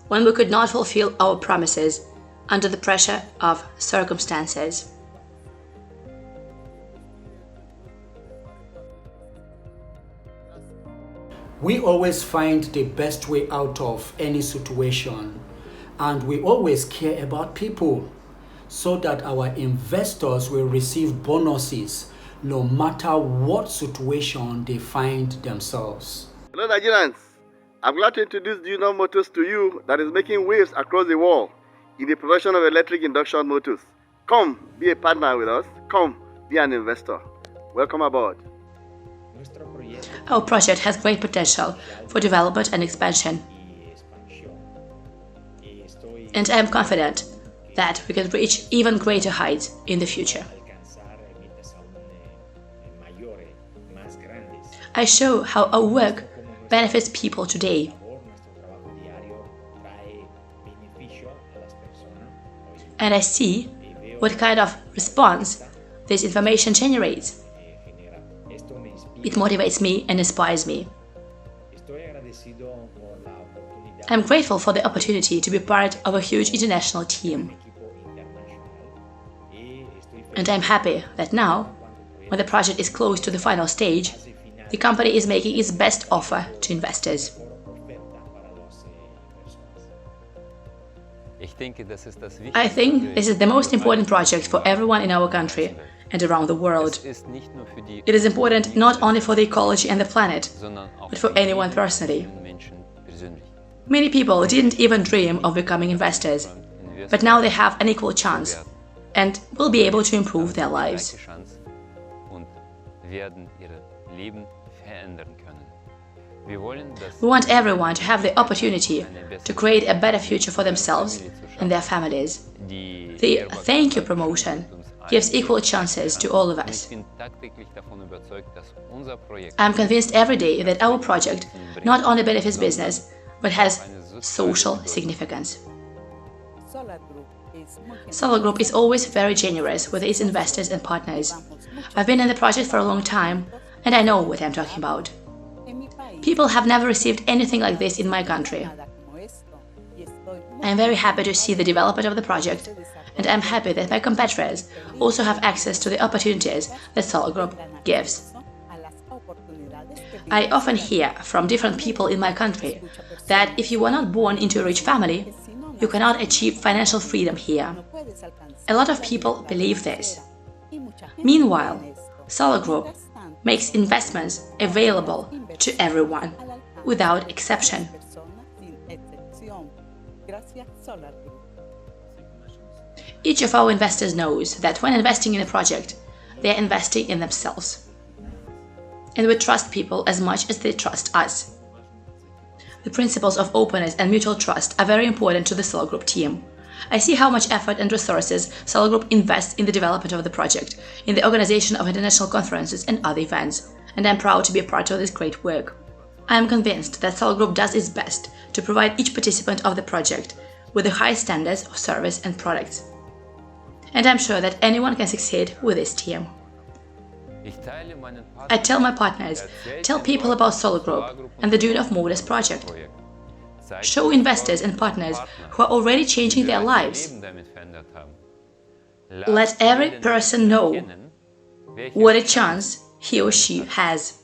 when we could not fulfill our promises under the pressure of circumstances. We always find the best way out of any situation, and we always care about people so that our investors will receive bonuses no matter what situation they find themselves. Hello Nigerians, I'm glad to introduce Duyunov Motors to you that is making waves across the world in the production of electric induction motors. Come, be a partner with us. Come, be an investor. Welcome aboard. Our project has great potential for development and expansion, and I am confident that we can reach even greater heights in the future. I show how our work benefits people today. And I see what kind of response this information generates. It motivates me and inspires me. I'm grateful for the opportunity to be part of a huge international team. And I'm happy that now, when the project is close to the final stage, the company is making its best offer to investors. I think this is the most important project for everyone in our country and around the world. It is important not only for the ecology and the planet, but for anyone personally. Many people didn't even dream of becoming investors, but now they have an equal chance and will be able to improve their lives. We want everyone to have the opportunity to create a better future for themselves and their families. The thank you promotion gives equal chances to all of us. I am convinced every day that our project not only benefits business, but has social significance. Solar Group is always very generous with its investors and partners. I've been in the project for a long time, and I know what I'm talking about. People have never received anything like this in my country. I am very happy to see the development of the project, and I'm happy that my competitors also have access to the opportunities that Solar Group gives. I often hear from different people in my country that if you were not born into a rich family, you cannot achieve financial freedom here. A lot of people believe this. Meanwhile, Solar Group makes investments available to everyone, without exception. Each of our investors knows that when investing in a project, they are investing in themselves. And we trust people as much as they trust us. The principles of openness and mutual trust are very important to the Solar Group team. I see how much effort and resources Solar Group invests in the development of the project, in the organization of international conferences and other events, and I'm proud to be a part of this great work. I am convinced that Solar Group does its best to provide each participant of the project with the highest standards of service and products. And I'm sure that anyone can succeed with this team. I tell my partners, tell people about Solar Group and the Duyunov Modus project. Show investors and partners who are already changing their lives. Let every person know what a chance he or she has.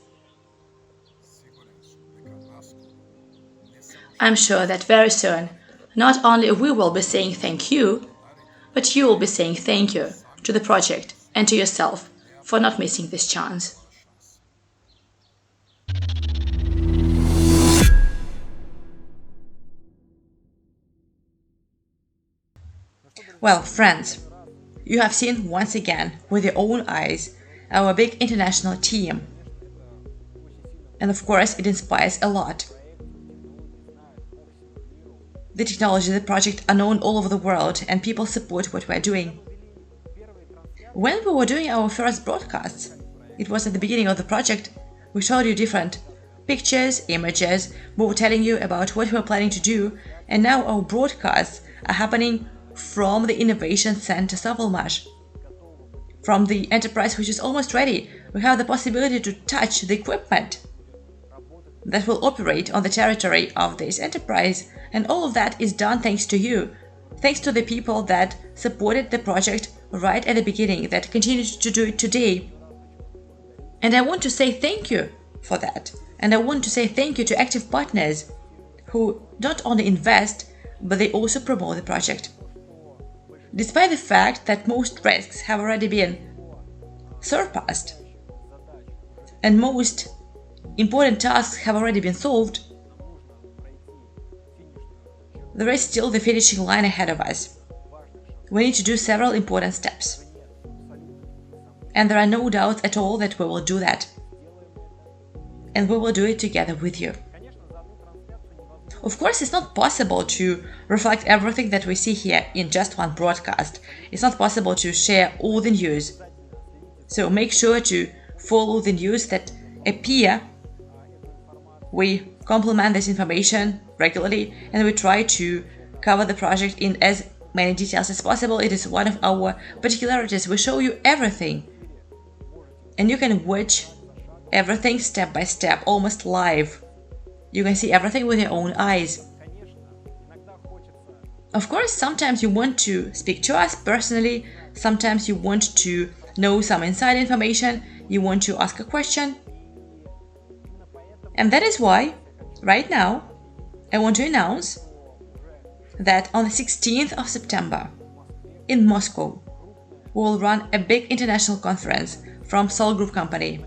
I'm sure that very soon, not only we will be saying thank you, but you will be saying thank you to the project and to yourself for not missing this chance. Well, friends, you have seen once again with your own eyes our big international team. And of course, it inspires a lot. The technology, the project are known all over the world and people support what we're doing. When we were doing our first broadcasts, it was at the beginning of the project, we showed you different pictures, images, we were telling you about what we were planning to do, and now our broadcasts are happening from the Innovation Center Sovelmash. From the enterprise which is almost ready, we have the possibility to touch the equipment that will operate on the territory of this enterprise, and all of that is done thanks to you, thanks to the people that supported the project right at the beginning, that continue to do it today. And I want to say thank you for that. And I want to say thank you to active partners who not only invest, but they also promote the project. Despite the fact that most risks have already been surpassed and most important tasks have already been solved, there is still the finishing line ahead of us. We need to do several important steps. And there are no doubts at all that we will do that. And we will do it together with you. Of course, it's not possible to reflect everything that we see here in just one broadcast. It's not possible to share all the news. So make sure to follow the news that appear. We complement this information regularly and we try to cover the project in as many details as possible. It is one of our particularities. We show you everything. And you can watch everything step by step, almost live. You can see everything with your own eyes. Of course, sometimes you want to speak to us personally, sometimes you want to know some inside information, you want to ask a question. And that is why, right now, I want to announce that on the 16th of September, in Moscow, we will run a big international conference from Solar Group company,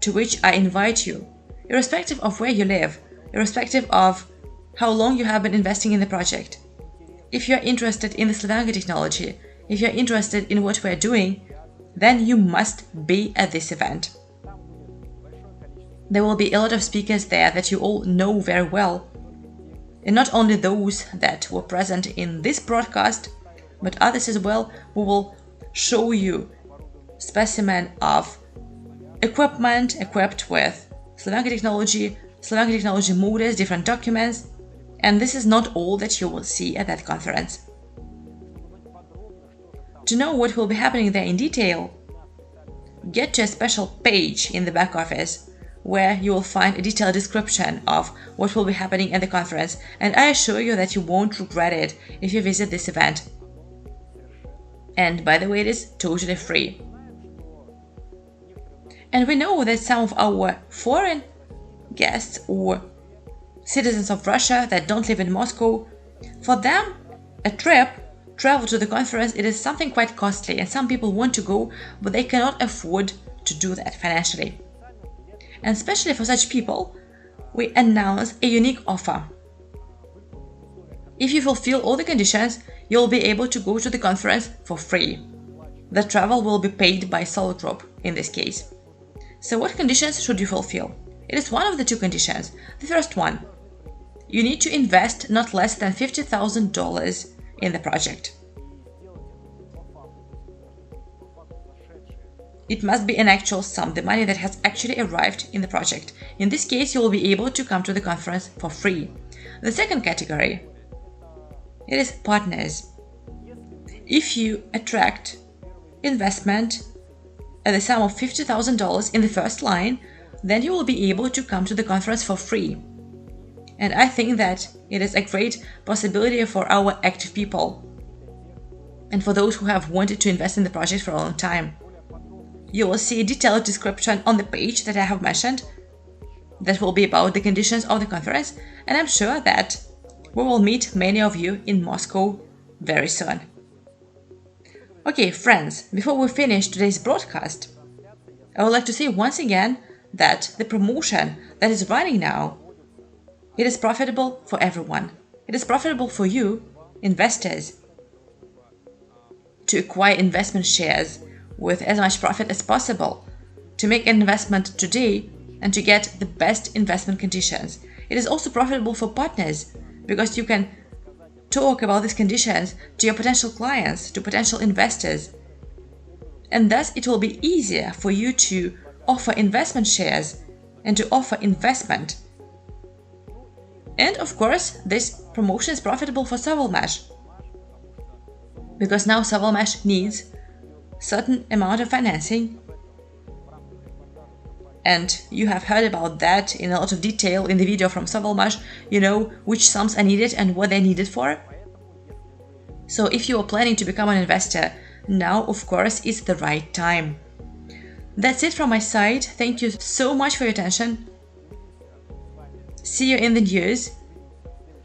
to which I invite you, irrespective of where you live, irrespective of how long you have been investing in the project. If you are interested in the Slavyanka technology, if you are interested in what we are doing, then you must be at this event. There will be a lot of speakers there that you all know very well, and not only those that were present in this broadcast, but others as well who will show you specimen of equipment equipped with Slavyanka technology models, different documents, And this is not all that you will see at that conference. To know what will be happening there in detail, get to a special page in the back office where you will find a detailed description of what will be happening at the conference, and I assure you that you won't regret it if you visit this event. And by the way, it is totally free. And we know that some of our foreign guests or citizens of Russia that don't live in Moscow, for them, a travel to the conference, it is something quite costly, and some people want to go, but they cannot afford to do that financially. And especially for such people, we announce a unique offer. If you fulfill all the conditions, you'll be able to go to the conference for free. The travel will be paid by SOLARGROUP in this case. So what conditions should you fulfill? It is one of the two conditions. The first one, you need to invest not less than $50,000 in the project. It must be an actual sum, the money that has actually arrived in the project. In this case, you will be able to come to the conference for free. The second category, it is partners. If you attract investment at the sum of $50,000 in the first line, then you will be able to come to the conference for free. And I think that it is a great possibility for our active people and for those who have wanted to invest in the project for a long time. You will see a detailed description on the page that I have mentioned that will be about the conditions of the conference, and I'm sure that we will meet many of you in Moscow very soon. Okay, friends, before we finish today's broadcast, I would like to say once again that the promotion that is running now, it is profitable for everyone. It is profitable for you, investors, to acquire investment shares with as much profit as possible, to make an investment today and to get the best investment conditions. It is also profitable for partners because you can talk about these conditions to your potential clients, to potential investors. And thus it will be easier for you to offer investment shares and to offer investment. And of course, this promotion is profitable for Sovelmash, because now Sovelmash needs certain amount of financing, and you have heard about that in a lot of detail in the video from Sovelmash. You know which sums are needed and what they're needed for. So if you are planning to become an investor, now of course is the right time. That's it from my side. Thank you so much for your attention. See you in the news.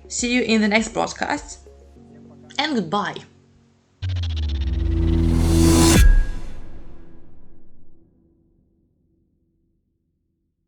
See you in the next broadcast, and goodbye.